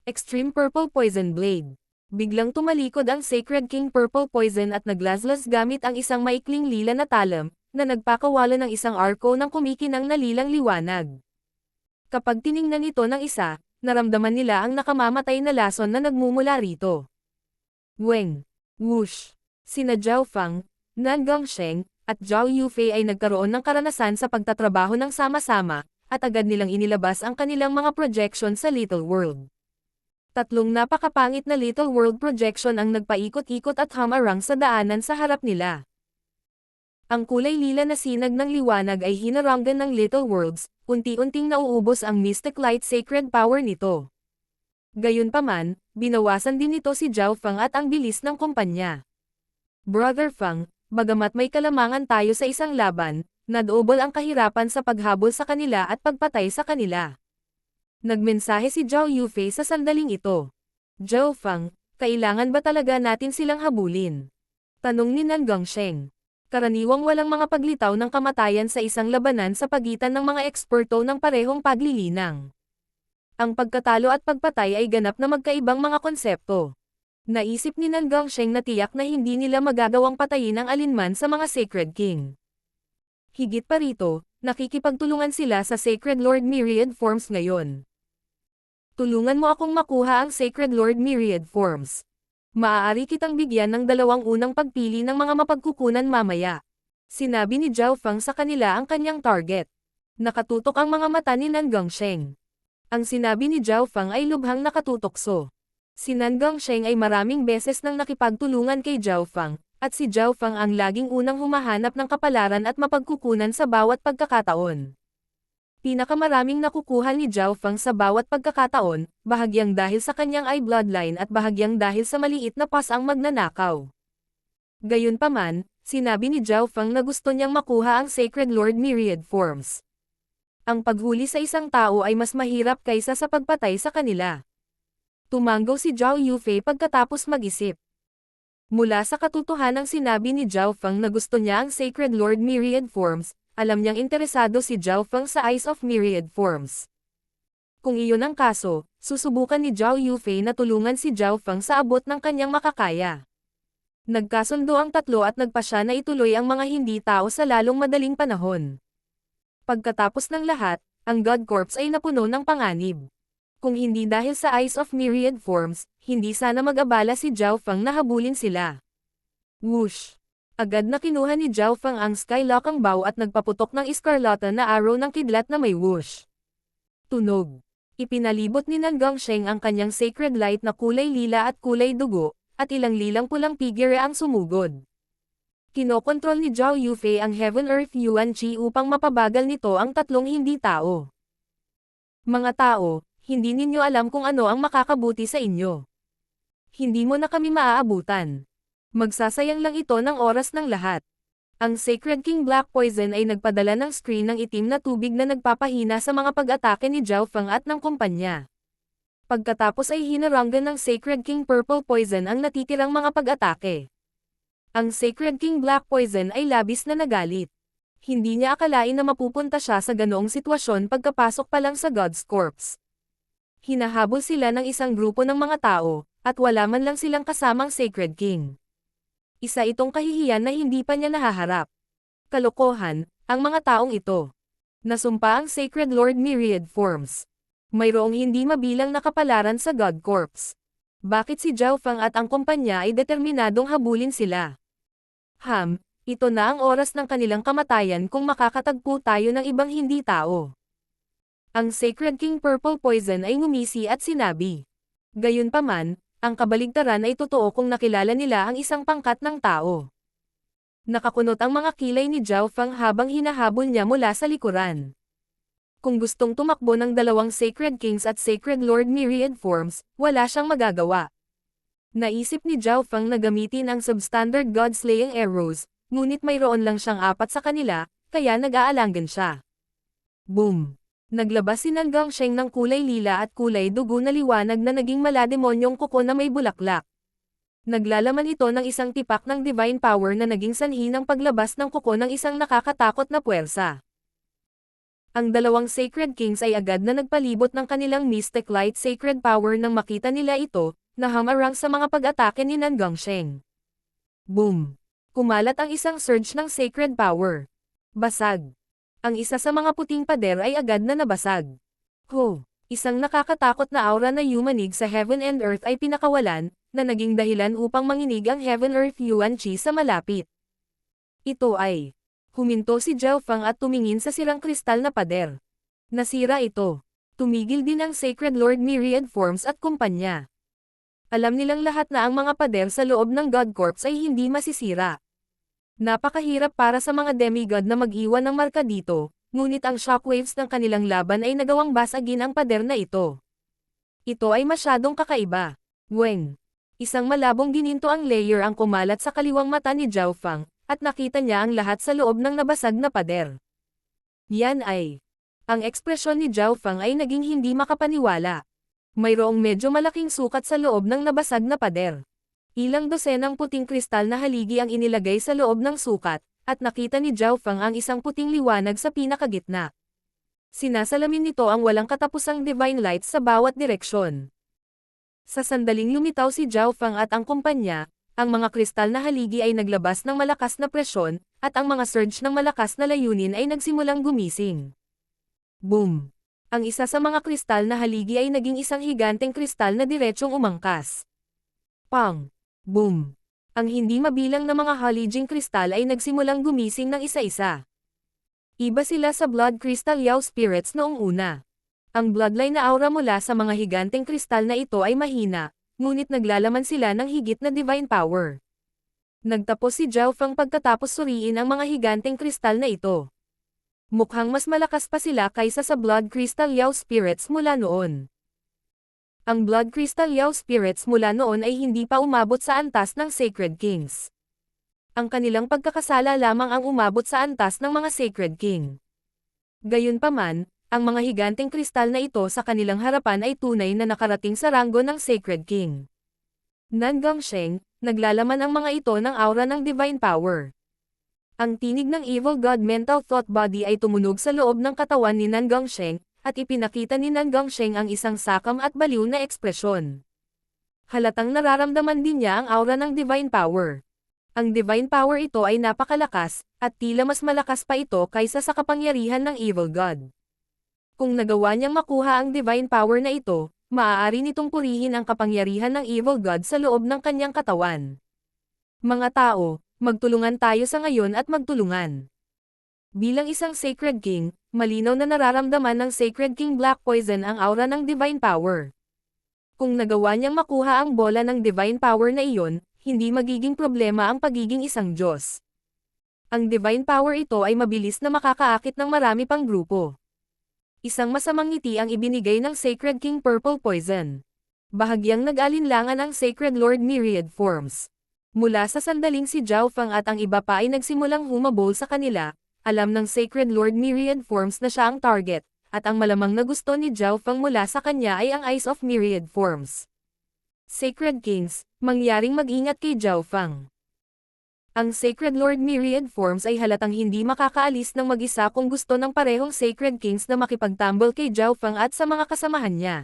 Extreme Purple Poison Blade. Biglang tumalikod ang Sacred King Purple Poison at naglaslas gamit ang isang maikling lila na talam, na nagpakawala ng isang arko ng kumikinang na lilang liwanag. Kapag tiningnan ito ng isa, naramdaman nila ang nakamamatay na lason na nagmumula rito. Weng, whoosh. Sina Zhao Fang, Nan Gongsheng, at Zhao Yufei ay nagkaroon ng karanasan sa pagtatrabaho ng sama-sama, at agad nilang inilabas ang kanilang mga projection sa Little World. Tatlong napakapangit na Little World projection ang nagpaikot-ikot at humarang sa daanan sa harap nila. Ang kulay lila na sinag ng liwanag ay hinarangan ng Little Worlds, unti-unting nauubos ang Mystic Light Sacred Power nito. Gayunpaman, binawasan din nito si Zhao Fang at ang bilis ng kumpanya. Brother Fang, bagamat may kalamangan tayo sa isang laban, nadoobol ang kahirapan sa paghabol sa kanila at pagpatay sa kanila. Nagmensahe si Zhao Yufei sa sandaling ito. Zhao Fang, kailangan ba talaga natin silang habulin? Tanong ni Nan Gongsheng. Karaniwang walang mga paglitaw ng kamatayan sa isang labanan sa pagitan ng mga eksperto ng parehong paglilinang. Ang pagkatalo at pagpatay ay ganap na magkaibang mga konsepto. Naisip ni Nan Gongsheng na tiyak na hindi nila magagawang patayin ang alinman sa mga Sacred King. Higit pa rito, nakikipagtulungan sila sa Sacred Lord Myriad Forms ngayon. Tulungan mo akong makuha ang Sacred Lord Myriad Forms. Maaari kitang bigyan ng dalawang unang pagpili ng mga mapagkukunan mamaya. Sinabi ni Zhao Fang sa kanila ang kanyang target. Nakatutok ang mga mata ni Nan Gongsheng. Ang sinabi ni Zhao Fang ay lubhang nakatutokso. Si Nan Gongsheng ay maraming beses nang nakipagtulungan kay Zhao Fang, at si Zhao Fang ang laging unang humahanap ng kapalaran at mapagkukunan sa bawat pagkakataon. Pinakamaraming nakukuha ni Zhao Fang sa bawat pagkakataon, bahagyang dahil sa kanyang eye bloodline at bahagyang dahil sa maliit na pas ang magnanakaw. Gayunpaman, sinabi ni Zhao Fang na gusto niyang makuha ang Sacred Lord Myriad Forms. Ang paghuli sa isang tao ay mas mahirap kaysa sa pagpatay sa kanila. Tumanggaw si Zhao Yufei pagkatapos mag-isip. Mula sa katotohanang sinabi ni Zhao Fang na gusto niya ang Sacred Lord Myriad Forms, alam niyang interesado si Zhao Fang sa Eyes of Myriad Forms. Kung iyon ang kaso, susubukan ni Zhao Yufei na tulungan si Zhao Fang sa abot ng kanyang makakaya. Nagkasundo ang tatlo at nagpasya na ituloy ang mga hindi tao sa lalong madaling panahon. Pagkatapos ng lahat, ang God Corps ay napuno ng panganib. Kung hindi dahil sa Eyes of Myriad Forms, hindi sana mag-abala si Zhao Fang na habulin sila. Whoosh! Agad na kinuha ni Zhao Fang ang Skylocking Bow at nagpaputok ng iskarlata na arrow ng kidlat na may whoosh. Tunog. Ipinalibot ni Nan Gongsheng ang kanyang Sacred Light na kulay lila at kulay dugo, at ilang lilang pulang figure ang sumugod. Kinokontrol ni Zhao Yufei ang Heaven Earth Yuan Qi upang mapabagal nito ang tatlong hindi tao. Mga tao, hindi ninyo alam kung ano ang makakabuti sa inyo. Hindi mo na kami maaabutan. Magsasayang lang ito ng oras ng lahat. Ang Sacred King Black Poison ay nagpadala ng screen ng itim na tubig na nagpapahina sa mga pag-atake ni Zhao Fang at ng kumpanya. Pagkatapos ay hinarangan ng Sacred King Purple Poison ang natitirang mga pag-atake. Ang Sacred King Black Poison ay labis na nagalit. Hindi niya akalain na mapupunta siya sa ganoong sitwasyon pagkapasok pa lang sa God's Corps. Hinahabol sila ng isang grupo ng mga tao, at wala man lang silang kasamang Sacred King. Isa itong kahihiyan na hindi pa niya nahaharap. Kalokohan, ang mga taong ito. Nasumpa ang Sacred Lord Myriad Forms. Mayroong hindi mabilang na kapalaran sa God Corps. Bakit si Zhao Fang at ang kumpanya ay determinadong habulin sila? Ito na ang oras ng kanilang kamatayan kung makakatagpo tayo ng ibang hindi tao. Ang Sacred King Purple Poison ay ngumisi at sinabi. Gayunpaman, ang kabaligtaran ay totoo kung nakilala nila ang isang pangkat ng tao. Nakakunot ang mga kilay ni Zhao Fang habang hinahabol niya mula sa likuran. Kung gustong tumakbo ng dalawang Sacred Kings at Sacred Lord Myriad Forms, wala siyang magagawa. Naisip ni Zhao Fang na gamitin ang substandard God-slaying arrows, ngunit mayroon lang siyang 4 sa kanila, kaya nag-aalangan siya. Boom! Naglabas si Nan Gongsheng ng kulay lila at kulay dugo na liwanag na naging malademonyong kuko na may bulaklak. Naglalaman ito ng isang tipak ng divine power na naging sanhi ng paglabas ng kuko ng isang nakakatakot na puwersa. Ang dalawang Sacred Kings ay agad na nagpalibot ng kanilang Mystic Light Sacred Power nang makita nila ito, na hamarang sa mga pag-atake ni Nan Gongsheng. Boom! Kumalat ang isang surge ng Sacred Power. Basag. Ang isa sa mga puting pader ay agad na nabasag. Isang nakakatakot na aura na yumanig sa Heaven and Earth ay pinakawalan, na naging dahilan upang manginig ang Heaven-Earth Yuan Qi sa malapit. Ito ay, huminto si Zhao Fang at tumingin sa sirang kristal na pader. Nasira ito. Tumigil din ang Sacred Lord Myriad Forms at kumpanya. Alam nilang lahat na ang mga pader sa loob ng God Corps ay hindi masisira. Napakahirap para sa mga demigod na mag-iwan ng marka dito, ngunit ang shockwaves ng kanilang laban ay nagawang basagin ang pader na ito. Ito ay masyadong kakaiba. Weng. Isang malabong gininto ang layer ang kumalat sa kaliwang mata ni Zhao Fang, at nakita niya ang lahat sa loob ng nabasag na pader. Yan ay. Ang ekspresyon ni Zhao Fang ay naging hindi makapaniwala. Mayroong medyo malaking sukat sa loob ng nabasag na pader. Ilang dosenang puting kristal na haligi ang inilagay sa loob ng sukat, at nakita ni Zhao Fang ang isang puting liwanag sa pinakagitna. Sinasalamin nito ang walang katapusang divine light sa bawat direksyon. Sa sandaling lumitaw si Zhao Fang at ang kumpanya, ang mga kristal na haligi ay naglabas ng malakas na presyon, at ang mga surge ng malakas na layunin ay nagsimulang gumising. Boom! Ang isa sa mga kristal na haligi ay naging isang higanteng kristal na diretsyong umangkas. Pang! Boom! Ang hindi mabilang na mga haliging kristal ay nagsimulang gumising ng isa-isa. Iba sila sa Blood Crystal Yao Spirits noong una. Ang bloodline na aura mula sa mga higanteng kristal na ito ay mahina, ngunit naglalaman sila ng higit na divine power. Nagtapos si Zhao Fang pagkatapos suriin ang mga higanteng kristal na ito. Mukhang mas malakas pa sila kaysa sa Blood Crystal Yao Spirits mula noon. Ang Blood Crystal Yao Spirits mula noon ay hindi pa umabot sa antas ng Sacred Kings. Ang kanilang pagkakasala lamang ang umabot sa antas ng mga Sacred King. Gayunpaman, ang mga higanteng kristal na ito sa kanilang harapan ay tunay na nakarating sa ranggo ng Sacred King. Nan Gongsheng, naglalaman ang mga ito ng aura ng divine power. Ang tinig ng Evil God Mental Thought Body ay tumunog sa loob ng katawan ni Nan Gongsheng, at ipinakita ni Nan Gongsheng ang isang sakam at baliw na ekspresyon. Halatang nararamdaman din niya ang aura ng divine power. Ang divine power ito ay napakalakas, at tila mas malakas pa ito kaysa sa kapangyarihan ng Evil God. Kung nagawa niyang makuha ang divine power na ito, maaari nitong purihin ang kapangyarihan ng Evil God sa loob ng kanyang katawan. Mga tao, magtulungan tayo sa ngayon at magtulungan. Bilang isang Sacred King, malinaw na nararamdaman ng Sacred King Black Poison ang aura ng divine power. Kung nagawa niyang makuha ang bola ng divine power na iyon, hindi magiging problema ang pagiging isang Diyos. Ang divine power ito ay mabilis na makakaakit ng marami pang grupo. Isang masamang ngiti ang ibinigay ng Sacred King Purple Poison. Bahagyang nag-alinlangan ang Sacred Lord Myriad Forms. Mula sa sandaling si Zhao Fang at ang iba pa ay nagsimulang humabol sa kanila, alam ng Sacred Lord Myriad Forms na siya ang target, at ang malamang na gusto ni Zhao Fang mula sa kanya ay ang Eyes of Myriad Forms. Sacred Kings, mangyaring mag-ingat kay Zhao Fang. Ang Sacred Lord Myriad Forms ay halatang hindi makakaalis ng mag-isa kung gusto ng parehong Sacred Kings na makipagtambol kay Zhao Fang at sa mga kasamahan niya.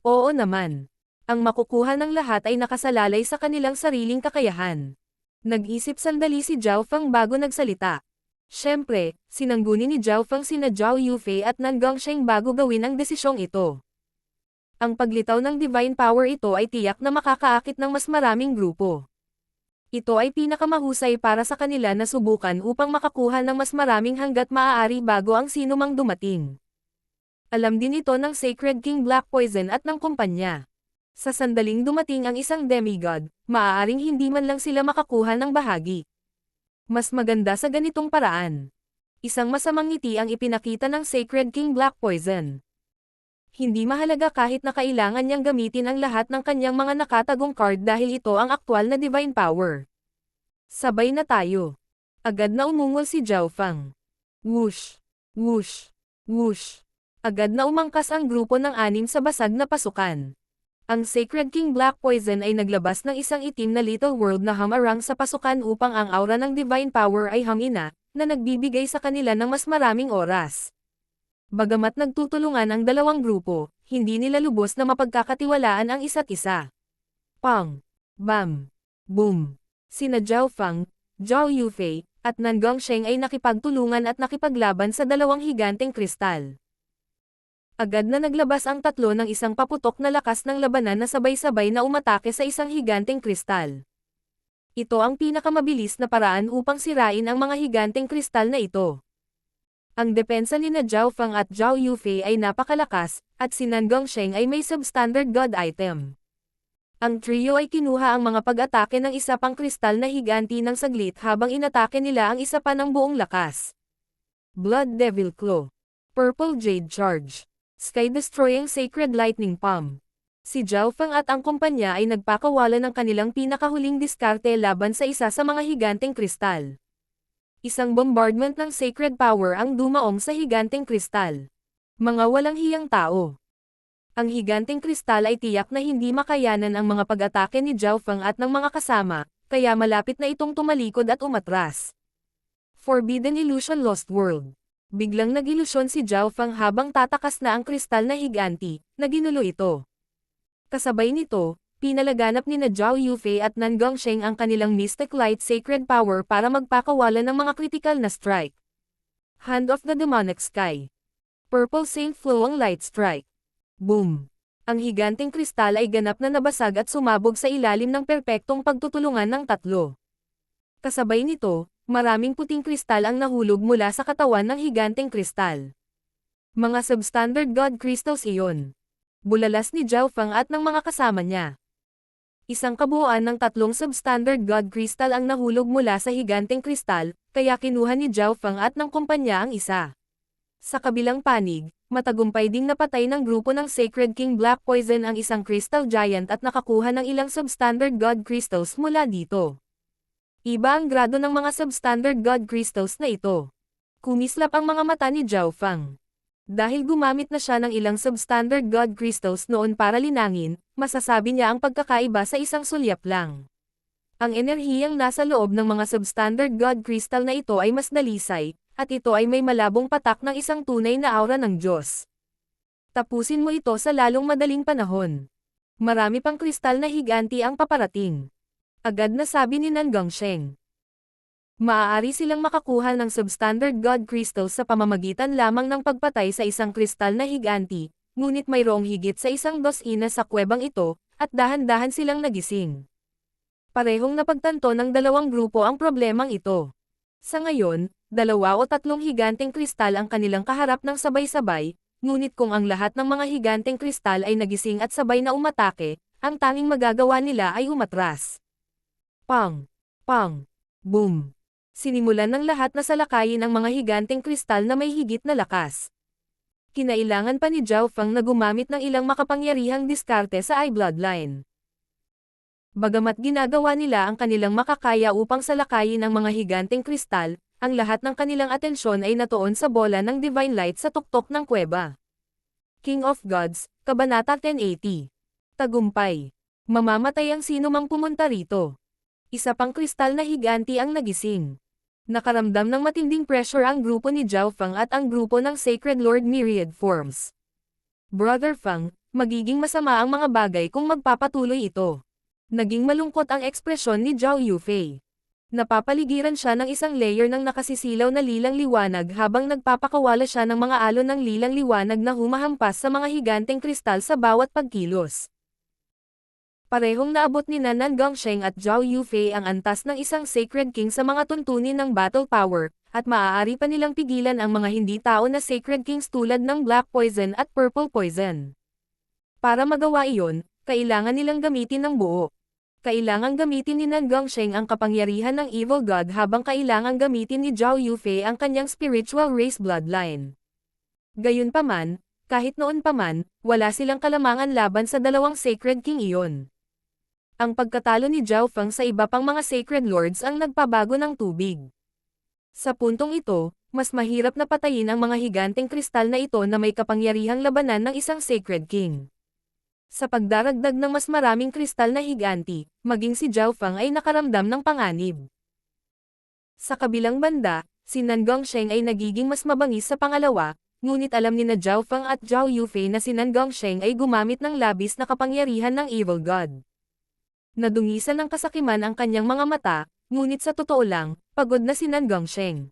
Oo naman. Ang makukuha ng lahat ay nakasalalay sa kanilang sariling kakayahan. Nag-isip sandali si Zhao Fang bago nagsalita. Siyempre, sinangguni ni Zhao Fang sina Zhao Yufei at Nan Gongsheng bago gawin ang desisyong ito. Ang paglitaw ng divine power ito ay tiyak na makakaakit ng mas maraming grupo. Ito ay pinakamahusay para sa kanila na subukan upang makakuha ng mas maraming hanggat maaari bago ang sinumang dumating. Alam din ito ng Sacred King Black Poison at ng kumpanya. Sa sandaling dumating ang isang demigod, maaaring hindi man lang sila makakuha ng bahagi. Mas maganda sa ganitong paraan. Isang masamang ngiti ang ipinakita ng Sacred King Black Poison. Hindi mahalaga kahit na kailangan niyang gamitin ang lahat ng kanyang mga nakatagong card dahil ito ang aktwal na divine power. Sabay na tayo. Agad na umungol si Zhao Fang. Whoosh! Whoosh! Whoosh! Agad na umangkas ang grupo ng 6 sa basag na pasukan. Ang Sacred King Black Poison ay naglabas ng isang itim na little world na hamarang sa pasukan upang ang aura ng divine power ay hamina, na nagbibigay sa kanila ng mas maraming oras. Bagamat nagtutulungan ang dalawang grupo, hindi nila lubos na mapagkakatiwalaan ang isa't isa. Pang! Bam! Boom! Sina Zhao Fang, Zhao Yufei, at Nan Gongsheng ay nakipagtulungan at nakipaglaban sa dalawang higanteng kristal. Agad na naglabas ang tatlo ng isang paputok na lakas ng labanan na sabay-sabay na umatake sa isang higanteng kristal. Ito ang pinakamabilis na paraan upang sirain ang mga higanteng kristal na ito. Ang depensa ni Zhao Fang at Zhao Yufei ay napakalakas, at si Nan Gongsheng ay may substandard god item. Ang trio ay kinuha ang mga pag-atake ng isa pang kristal na higanti ng saglit habang inatake nila ang isa pa ng buong lakas. Blood Devil Claw. Purple Jade Charge. Sky-destroying Sacred Lightning Palm. Si Zhao Fang at ang kumpanya ay nagpakawala ng kanilang pinakahuling diskarte laban sa isa sa mga higanteng kristal. Isang bombardment ng sacred power ang dumaong sa higanteng kristal. Mga walang hiyang tao. Ang higanteng kristal ay tiyak na hindi makayanan ang mga pag-atake ni Zhao Fang at ng mga kasama, kaya malapit na itong tumalikod at umatras. Forbidden Illusion Lost World. Biglang nag-ilusyon si Zhao Fang habang tatakas na ang kristal na higanti, na ginulo ito. Kasabay nito, pinalaganap ni Zhao Yufei at Nan Gongsheng ang kanilang Mystic Light Sacred Power para magpakawala ng mga critical na strike. Hand of the Demonic Sky. Purple Saint Flowing Light Strike. Boom! Ang higanteng kristal ay ganap na nabasag at sumabog sa ilalim ng perpektong pagtutulungan ng tatlo. Kasabay nito, maraming puting kristal ang nahulog mula sa katawan ng higanteng kristal. Mga substandard god crystals iyon. Bulalas ni Zhao Fang at ng mga kasama niya. Isang kabuuan ng 3 substandard god crystal ang nahulog mula sa higanteng kristal, kaya kinuha ni Zhao Fang at ng kumpanya ang isa. Sa kabilang panig, matagumpay ding napatay ng grupo ng Sacred King Black Poison ang isang crystal giant at nakakuha ng ilang substandard god crystals mula dito. Iba ang grado ng mga substandard god crystals na ito. Kumislap ang mga mata ni Zhao Fang. Dahil gumamit na siya ng ilang substandard god crystals noon para linangin, masasabi niya ang pagkakaiba sa isang sulyap lang. Ang enerhiyang nasa loob ng mga substandard god crystal na ito ay mas dalisay, at ito ay may malabong patak ng isang tunay na aura ng Diyos. Tapusin mo ito sa lalong madaling panahon. Marami pang kristal na higanti ang paparating. Agad na sabi ni Nan Gongsheng. Maaari silang makakuha ng substandard god crystals sa pamamagitan lamang ng pagpatay sa isang kristal na higanti, ngunit mayroong higit sa 1 dosina sa kuwebang ito, at dahan-dahan silang nagising. Parehong napagtanto ng dalawang grupo ang problemang ito. Sa ngayon, 2 o 3 higanteng kristal ang kanilang kaharap ng sabay-sabay, ngunit kung ang lahat ng mga higanteng kristal ay nagising at sabay na umatake, ang tanging magagawa nila ay umatras. Pang! Pang! Boom! Sinimulan ng lahat na salakayin ang mga higanteng kristal na may higit na lakas. Kinailangan pa ni Zhao Fang na gumamit ng ilang makapangyarihang diskarte sa Eye Bloodline. Bagamat ginagawa nila ang kanilang makakaya upang salakayin ang mga higanteng kristal, ang lahat ng kanilang atensyon ay natuon sa bola ng Divine Light sa tuktok ng kuweba. King of Gods, Kabanata 1080. Tagumpay. Mamamatay ang sino mang pumunta rito. Isa pang kristal na higanti ang nagising. Nakaramdam ng matinding pressure ang grupo ni Zhao Fang at ang grupo ng Sacred Lord Myriad Forms. Brother Fang, magiging masama ang mga bagay kung magpapatuloy ito. Naging malungkot ang ekspresyon ni Zhao Yufei. Napapaligiran siya ng isang layer ng nakasisilaw na lilang liwanag habang nagpapakawala siya ng mga alon ng lilang liwanag na humahampas sa mga higanteng kristal sa bawat pagkilos. Parehong naabot ni Nan Gongsheng at Zhao Yufei ang antas ng isang Sacred King sa mga tuntunin ng battle power, at maaari pa nilang pigilan ang mga hindi tao na Sacred Kings tulad ng Black Poison at Purple Poison. Para magawa iyon, kailangan nilang gamitin ng buo. Kailangang gamitin ni Nan Gongsheng ang kapangyarihan ng Evil God habang kailangang gamitin ni Zhao Yufei ang kanyang spiritual race bloodline. Gayunpaman, kahit noon pa man, wala silang kalamangan laban sa dalawang Sacred King iyon. Ang pagkatalo ni Zhao Fang sa iba pang mga Sacred Lords ang nagpabago ng tubig. Sa puntong ito, mas mahirap na patayin ang mga higanteng kristal na ito na may kapangyarihang labanan ng isang Sacred King. Sa pagdaragdag ng mas maraming kristal na higanti, maging si Zhao Fang ay nakaramdam ng panganib. Sa kabilang banda, si Nan Gongsheng ay nagiging mas mabangis sa pangalawa, ngunit alam ni na Zhao Fang at Zhao Yufei na si Nan Gongsheng ay gumamit ng labis na kapangyarihan ng Evil God. Nadungisan ng kasakiman ang kanyang mga mata, ngunit sa totoo lang, pagod na si Nan Gongsheng.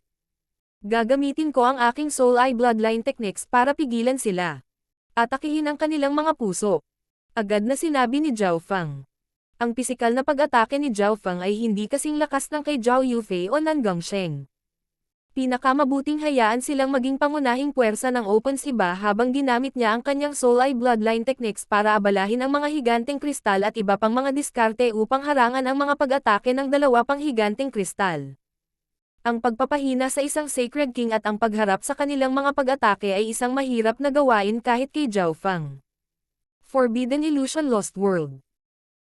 Gagamitin ko ang aking Soul Eye Bloodline Techniques para pigilan sila. Atakihin ang kanilang mga puso. Agad na sinabi ni Zhao Fang. Ang pisikal na pag-atake ni Zhao Fang ay hindi kasing lakas ng kay Zhao Yufei o Nan Gongsheng. Pinakamabuting hayaan silang maging pangunahing puwersa ng Open Siba habang ginamit niya ang kanyang Soul Eye Bloodline Techniques para abalahin ang mga higanteng kristal at iba pang mga diskarte upang harangan ang mga pag-atake ng dalawa pang higanteng kristal. Ang pagpapahina sa isang Sacred King at ang pagharap sa kanilang mga pag-atake ay isang mahirap na gawain kahit kay Zhao Fang. Forbidden Illusion Lost World.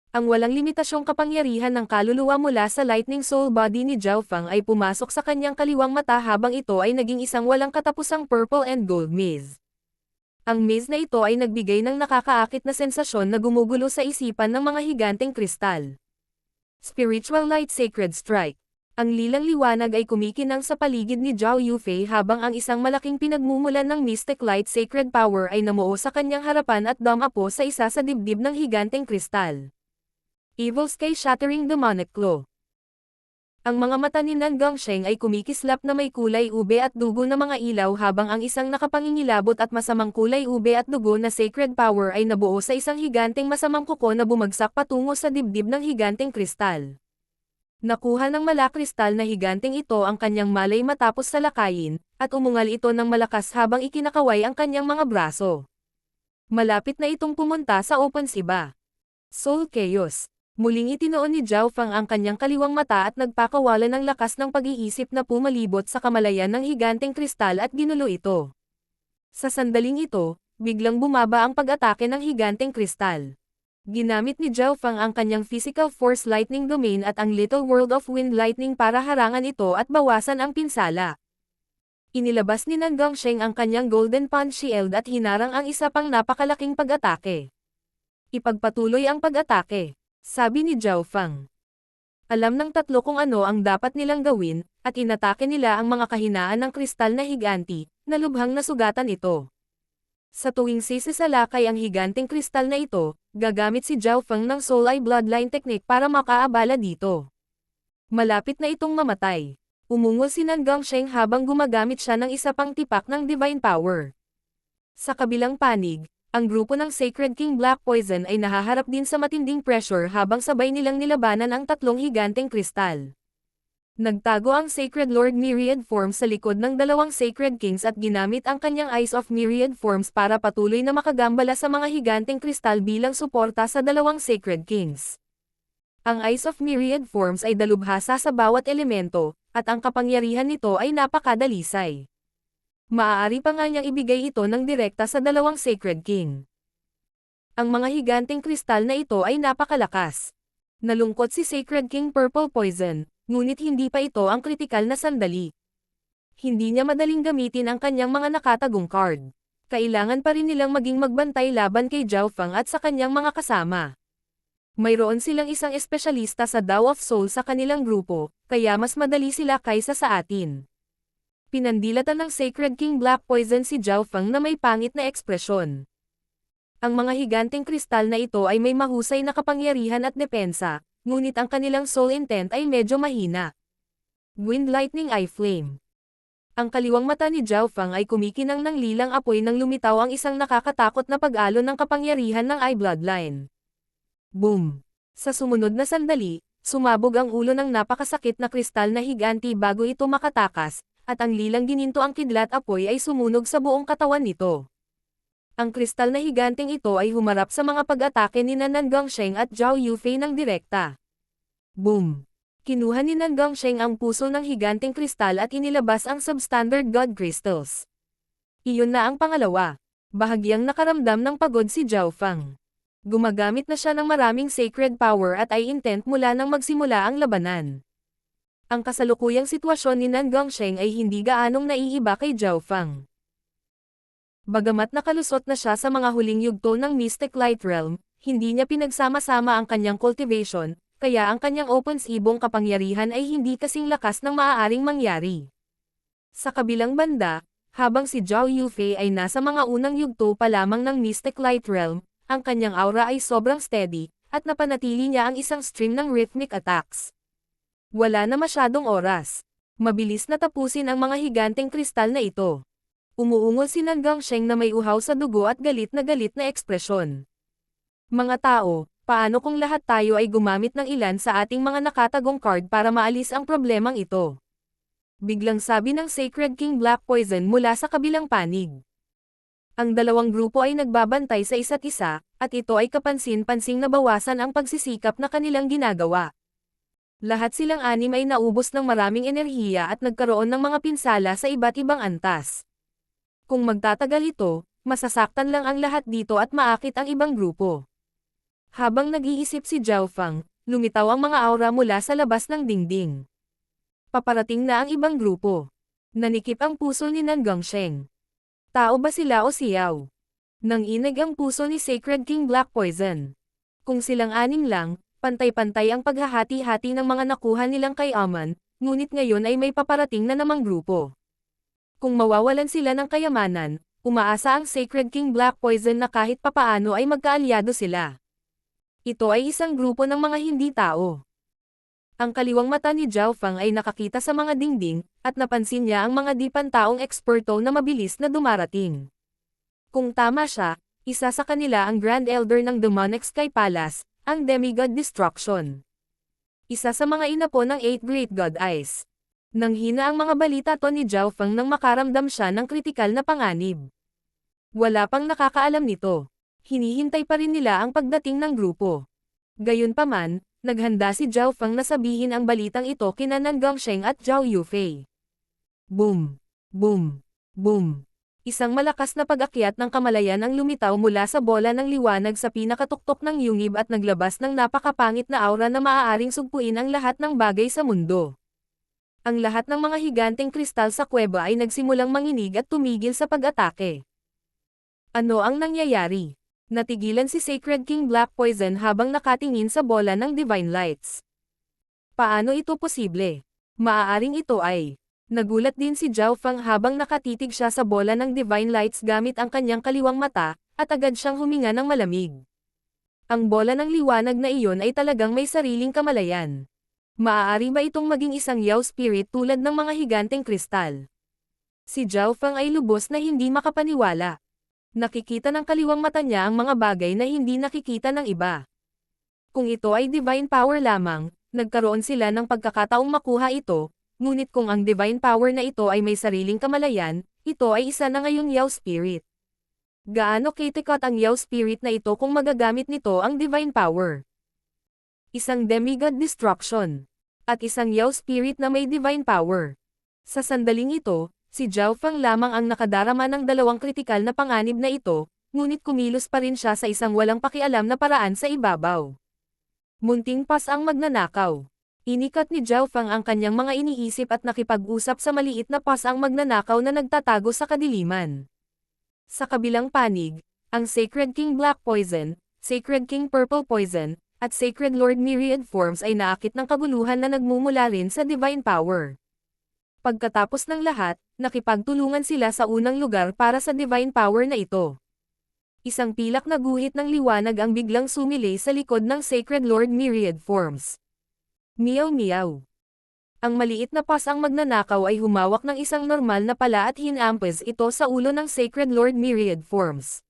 Ang walang limitasyong kapangyarihan ng kaluluwa mula sa Lightning Soul Body ni Zhao Fang ay pumasok sa kanyang kaliwang mata habang ito ay naging isang walang katapusang purple and gold maze. Ang maze na ito ay nagbigay ng nakakaakit na sensasyon na gumugulo sa isipan ng mga higanteng kristal. Spiritual Light Sacred Strike. Ang lilang liwanag ay kumikinang sa paligid ni Zhao Yufei habang ang isang malaking pinagmumulan ng Mystic Light Sacred Power ay namuo sa kanyang harapan at dumapo sa isa sa dibdib ng higanteng kristal. Evil Sky Shattering Demonic Claw. Ang mga mata ni Nan Gongsheng ay kumikislap na may kulay ube at dugo na mga ilaw habang ang isang nakapangingilabot at masamang kulay ube at dugo na Sacred Power ay nabuo sa isang higanteng masamang kuko na bumagsak patungo sa dibdib ng higanteng kristal. Nakuha ng malakristal na higanteng ito ang kanyang malay matapos salakayin, at umungal ito ng malakas habang ikinakaway ang kanyang mga braso. Malapit na itong pumunta sa Open Siba. Soul Chaos. Muling itinoon ni Zhao Fang ang kanyang kaliwang mata at nagpakawalan ng lakas ng pag-iisip na pumalibot sa kamalayan ng higanteng kristal at ginulo ito. Sa sandaling ito, biglang bumaba ang pag-atake ng higanteng kristal. Ginamit ni Zhao Fang ang kanyang Physical Force Lightning Domain at ang Little World of Wind Lightning para harangan ito at bawasan ang pinsala. Inilabas ni Nan Gongsheng ang kanyang Golden Punch Shield at hinarang ang isa pang napakalaking pag-atake. Ipagpatuloy ang pag-atake, sabi ni Zhao Fang. Alam ng tatlo kung ano ang dapat nilang gawin, at inatake nila ang mga kahinaan ng kristal na higanti, na lubhang nasugatan ito. Sa tuwing sisisalakay ang higanteng kristal na ito, gagamit si Zhao Fang ng Soul Eye Bloodline Technique para makaabala dito. Malapit na itong mamatay. Umungol si Nan Gongsheng habang gumagamit siya ng isa pang tipak ng Divine Power. Sa kabilang panig, ang grupo ng Sacred King Black Poison ay nahaharap din sa matinding pressure habang sabay nilang nilabanan ang tatlong higanteng kristal. Nagtago ang Sacred Lord Myriad Forms sa likod ng dalawang Sacred Kings at ginamit ang kanyang Eyes of Myriad Forms para patuloy na makagambala sa mga higanteng kristal bilang suporta sa dalawang Sacred Kings. Ang Eyes of Myriad Forms ay dalubhasa sa bawat elemento, at ang kapangyarihan nito ay napakadalisay. Maaari pa nga niyang ibigay ito ng direkta sa dalawang Sacred King. Ang mga higanteng kristal na ito ay napakalakas. Nalungkot si Sacred King Purple Poison, ngunit hindi pa ito ang kritikal na sandali. Hindi niya madaling gamitin ang kanyang mga nakatagong card. Kailangan pa rin nilang maging magbantay laban kay Zhao Fang at sa kanyang mga kasama. Mayroon silang isang espesyalista sa Dao of Soul sa kanilang grupo, kaya mas madali sila kaysa sa atin. Pinandilatan ng Sacred King Black Poison si Zhao Fang na may pangit na ekspresyon. Ang mga higanteng kristal na ito ay may mahusay na kapangyarihan at depensa, ngunit ang kanilang soul intent ay medyo mahina. Wind Lightning Eye Flame. Ang kaliwang mata ni Zhao Fang ay kumikinang ng lilang apoy nang lumitaw ang isang nakakatakot na pag-alon ng kapangyarihan ng Eye Bloodline. Boom! Sa sumunod na sandali, sumabog ang ulo ng napakasakit na kristal na higanti bago ito makatakas, at ang lilang gininto ang kidlat apoy ay sumunog sa buong katawan nito. Ang kristal na higanteng ito ay humarap sa mga pag-atake ni Nan Gongsheng at Zhao Yufei ng direkta. Boom! Kinuha ni Nan Gongsheng ang puso ng higanteng kristal at inilabas ang substandard God Crystals. Iyon na ang pangalawa. Bahagyang nakaramdam ng pagod si Zhao Fang. Gumagamit na siya ng maraming sacred power at ay intent mula nang magsimula ang labanan. Ang kasalukuyang sitwasyon ni Nan Gongsheng ay hindi gaanong naiiba kay Zhao Fang. Bagamat nakalusot na siya sa mga huling yugto ng Mystic Light Realm, hindi niya pinagsama-sama ang kanyang cultivation, kaya ang kanyang opensibong kapangyarihan ay hindi kasing lakas ng maaaring mangyari. Sa kabilang banda, habang si Zhao Yufei ay nasa mga unang yugto pa lamang ng Mystic Light Realm, ang kanyang aura ay sobrang steady, at napanatili niya ang isang stream ng rhythmic attacks. Wala na masyadong oras. Mabilis na tapusin ang mga higanteng kristal na ito. Umuungol si Nan Gongsheng na may uhaw sa dugo at galit na ekspresyon. Mga tao, paano kung lahat tayo ay gumamit ng ilan sa ating mga nakatagong card para maalis ang problemang ito? Biglang sabi ng Sacred King Black Poison mula sa kabilang panig. Ang dalawang grupo ay nagbabantay sa isa't isa, at ito ay kapansin-pansing nabawasan ang pagsisikap na kanilang ginagawa. Lahat silang anim ay naubos ng maraming enerhiya at nagkaroon ng mga pinsala sa iba't ibang antas. Kung magtatagal ito, masasaktan lang ang lahat dito at maakit ang ibang grupo. Habang nag-iisip si Zhao Fang, lumitaw ang mga aura mula sa labas ng dingding. Paparating na ang ibang grupo. Nanikip ang puso ni Nan Gongsheng. Tao ba sila o siyaw? Nanginig ang puso ni Sacred King Black Poison. Kung silang anim lang, pantay-pantay ang paghahati-hati ng mga nakuha nilang kay Aman, ngunit ngayon ay may paparating na namang grupo. Kung mawawalan sila ng kayamanan, umaasa ang Sacred King Black Poison na kahit papaano ay magkaalyado sila. Ito ay isang grupo ng mga hindi tao. Ang kaliwang mata ni Zhao Fang ay nakakita sa mga dingding, at napansin niya ang mga di pantaong eksperto na mabilis na dumarating. Kung tama siya, isa sa kanila ang Grand Elder ng Demonic Sky Palace, ang Demigod Destruction. Isa sa mga inapo ng 8 Great God Eyes. Nanghina ang mga balita to ni Zhao Fang nang makaramdam siya ng kritikal na panganib. Wala pang nakakaalam nito. Hinihintay pa rin nila ang pagdating ng grupo. Gayunpaman, naghanda si Zhao Fang na sabihin ang balitang ito kina Nan Gongsheng at Zhao Yufei. Boom! Boom! Boom! Isang malakas na pag-akyat ng kamalayan ang lumitaw mula sa bola ng liwanag sa pinakatuktok ng yungib at naglabas ng napakapangit na aura na maaaring sugpuin ang lahat ng bagay sa mundo. Ang lahat ng mga higanteng kristal sa kuweba ay nagsimulang manginig at tumigil sa pag-atake. Ano ang nangyayari? Natigilan si Sacred King Black Poison habang nakatingin sa bola ng Divine Lights. Paano ito posible? Maaaring ito ay... Nagulat din si Zhao Fang habang nakatitig siya sa bola ng Divine Lights gamit ang kanyang kaliwang mata, at agad siyang huminga ng malamig. Ang bola ng liwanag na iyon ay talagang may sariling kamalayan. Maaari ba itong maging isang Yao Spirit tulad ng mga higanteng kristal? Si Zhao Fang ay lubos na hindi makapaniwala. Nakikita ng kaliwang mata niya ang mga bagay na hindi nakikita ng iba. Kung ito ay divine power lamang, nagkaroon sila ng pagkakataong makuha ito, ngunit kung ang divine power na ito ay may sariling kamalayan, ito ay isa na ngayong Yao Spirit. Gaano kitikot ang Yao Spirit na ito kung magagamit nito ang divine power? Isang demigod destruction. At isang Yao Spirit na may divine power. Sa sandaling ito, si Zhao Fang lamang ang nakadarama ng dalawang kritikal na panganib na ito, ngunit kumilos pa rin siya sa isang walang pakialam na paraan sa ibabaw. Munting pas ang magnanakaw. Inikat ni Zhao Fang ang kanyang mga iniisip at nakipag-usap sa maliit na pas ang magnanakaw na nagtatago sa kadiliman. Sa kabilang panig, ang Sacred King Black Poison, Sacred King Purple Poison, at Sacred Lord Myriad Forms ay naakit ng kaguluhan na nagmumula rin sa divine power. Pagkatapos ng lahat, nakipagtulungan sila sa unang lugar para sa divine power na ito. Isang pilak na guhit ng liwanag ang biglang sumilay sa likod ng Sacred Lord Myriad Forms. Meow meow. Ang maliit na pas ang magnanakaw ay humawak ng isang normal na pala at hinampes ito sa ulo ng Sacred Lord Myriad Forms.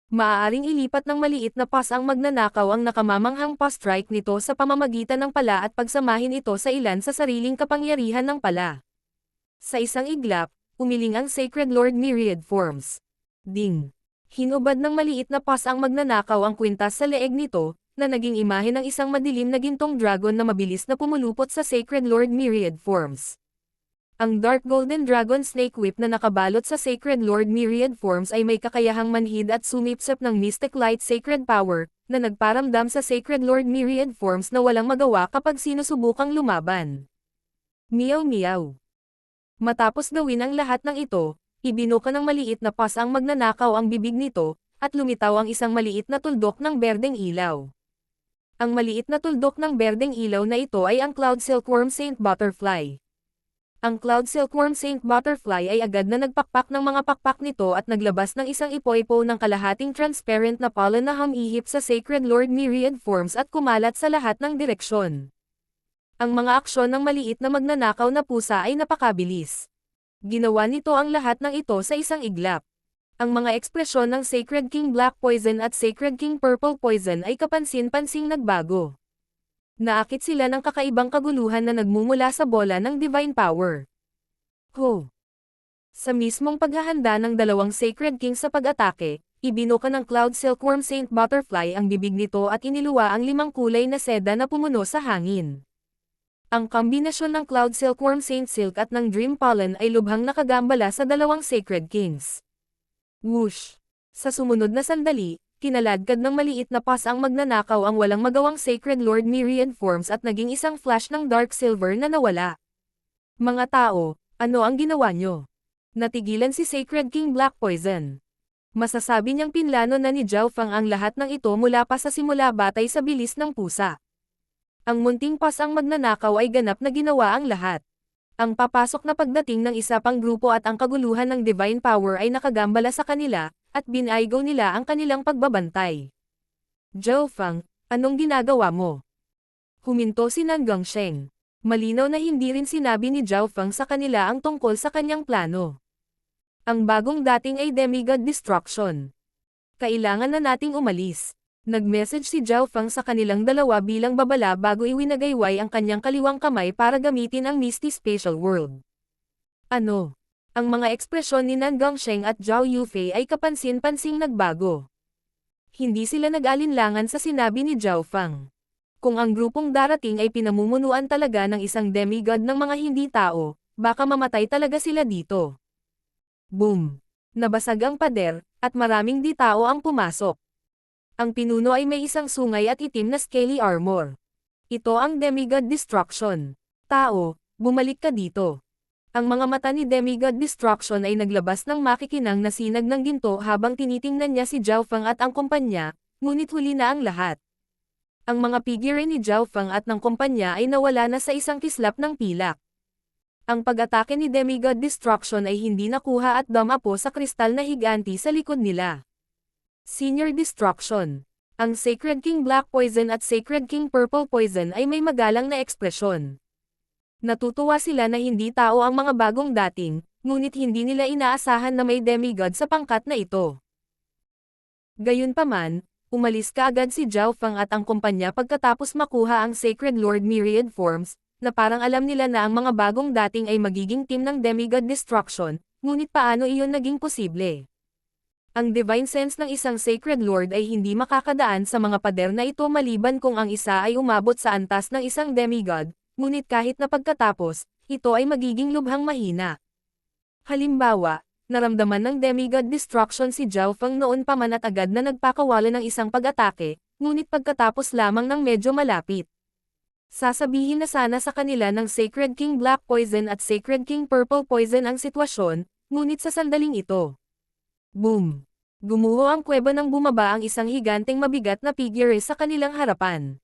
Maaaring ilipat ng maliit na pas ang magnanakaw ang nakamamanghang pa-strike nito sa pamamagitan ng pala at pagsamahin ito sa ilan sa sariling kapangyarihan ng pala. Sa isang iglap, umiling ang Sacred Lord Myriad Forms. Ding! Hinubad ng maliit na pas ang magnanakaw ang kwintas sa leeg nito, na naging imahe ng isang madilim na gintong dragon na mabilis na pumulupot sa Sacred Lord Myriad Forms. Ang Dark Golden Dragon Snake Whip na nakabalot sa Sacred Lord Myriad Forms ay may kakayahang manhid at sumipsip ng Mystic Light Sacred Power, na nagparamdam sa Sacred Lord Myriad Forms na walang magawa kapag sinusubukang lumaban. Meow meow. Matapos gawin ang lahat ng ito, ibinuka ng maliit na pas ang magnanakaw ang bibig nito, at lumitaw ang isang maliit na tuldok ng berdeng ilaw. Ang maliit na tuldok ng berdeng ilaw na ito ay ang Cloud Silkworm Saint Butterfly. Ang Cloud Silkworm Saint Butterfly ay agad na nagpakpak ng mga pakpak nito at naglabas ng isang ipo-ipo ng kalahating transparent na pollen na humihip sa Sacred Lord Myriad Forms at kumalat sa lahat ng direksyon. Ang mga aksyon ng maliit na magnanakaw na pusa ay napakabilis. Ginawa nito ang lahat ng ito sa isang iglap. Ang mga ekspresyon ng Sacred King Black Poison at Sacred King Purple Poison ay kapansin-pansing nagbago. Naakit sila ng kakaibang kaguluhan na nagmumula sa bola ng Divine Power. Ho! Sa mismong paghahanda ng dalawang Sacred King sa pag-atake, ibinuka ng Cloud Silkworm Saint Butterfly ang bibig nito at iniluwa ang 5 kulay na seda na pumuno sa hangin. Ang kombinasyon ng Cloud Silkworm Saint Silk at ng Dream Pollen ay lubhang nakagambala sa dalawang Sacred Kings. Whoosh! Sa sumunod na sandali, kinaladkad ng maliit na pas ang magnanakaw ang walang magawang Sacred Lord Myriad Forms at naging isang flash ng dark silver na nawala. Mga tao, ano ang ginawa nyo? Natigilan si Sacred King Black Poison. Masasabi niyang pinlano na ni Zhao Fang ang lahat ng ito mula pa sa simula batay sa bilis ng pusa. Ang munting pas ang magnanakaw ay ganap na ginawa ang lahat. Ang papasok na pagdating ng isa pang grupo at ang kaguluhan ng Divine Power ay nakagambala sa kanila, at binaygo nila ang kanilang pagbabantay. Zhao Fang, anong ginagawa mo? Huminto si Nan Gongsheng. Malinaw na hindi rin sinabi ni Zhao Fang sa kanila ang tungkol sa kanyang plano. Ang bagong dating ay Demigod Destruction. Kailangan na nating umalis. Nag-message si Zhao Fang sa kanilang dalawa bilang babala bago iwinagayway ang kanyang kaliwang kamay para gamitin ang Misty Spatial World. Ano? Ang mga ekspresyon ni Nan Gongsheng at Zhao Yufei ay kapansin-pansing nagbago. Hindi sila nag-alinlangan sa sinabi ni Zhao Fang. Kung ang grupong darating ay pinamumunuan talaga ng isang demigod ng mga hindi tao, baka mamatay talaga sila dito. Boom! Nabasag ang pader, at maraming di tao ang pumasok. Ang pinuno ay may isang sungay at itim na scaly armor. Ito ang Demigod Destruction. Tao, bumalik ka dito. Ang mga mata ni Demigod Destruction ay naglabas ng makikinang na sinag ng ginto habang tinitingnan niya si Zhao Fang at ang kumpanya, ngunit huli na ang lahat. Ang mga figure ni Zhao Fang at ng kumpanya ay nawala na sa isang kislap ng pilak. Ang pag-atake ni Demigod Destruction ay hindi nakuha at dumapo sa kristal na higanti sa likod nila. Senior Destruction. Ang Sacred King Black Poison at Sacred King Purple Poison ay may magalang na ekspresyon. Natutuwa sila na hindi tao ang mga bagong dating, ngunit hindi nila inaasahan na may demigod sa pangkat na ito. Gayunpaman, umalis kaagad si Zhao Fang at ang kumpanya pagkatapos makuha ang Sacred Lord Myriad Forms, na parang alam nila na ang mga bagong dating ay magiging team ng Demigod Destruction, ngunit paano iyon naging posible? Ang divine sense ng isang Sacred Lord ay hindi makakadaan sa mga pader na ito maliban kung ang isa ay umabot sa antas ng isang demigod, ngunit kahit na pagkatapos, ito ay magiging lubhang mahina. Halimbawa, naramdaman ng Demigod Destruction si Zhao Fang noon pa man at agad na nagpakawala ng isang pag-atake, ngunit pagkatapos lamang ng medyo malapit. Sasabihin na sana sa kanila ng Sacred King Black Poison at Sacred King Purple Poison ang sitwasyon, ngunit sa sandaling ito. Boom! Gumuho ang kuweba nang bumaba ang isang higanteng mabigat na figure sa kanilang harapan.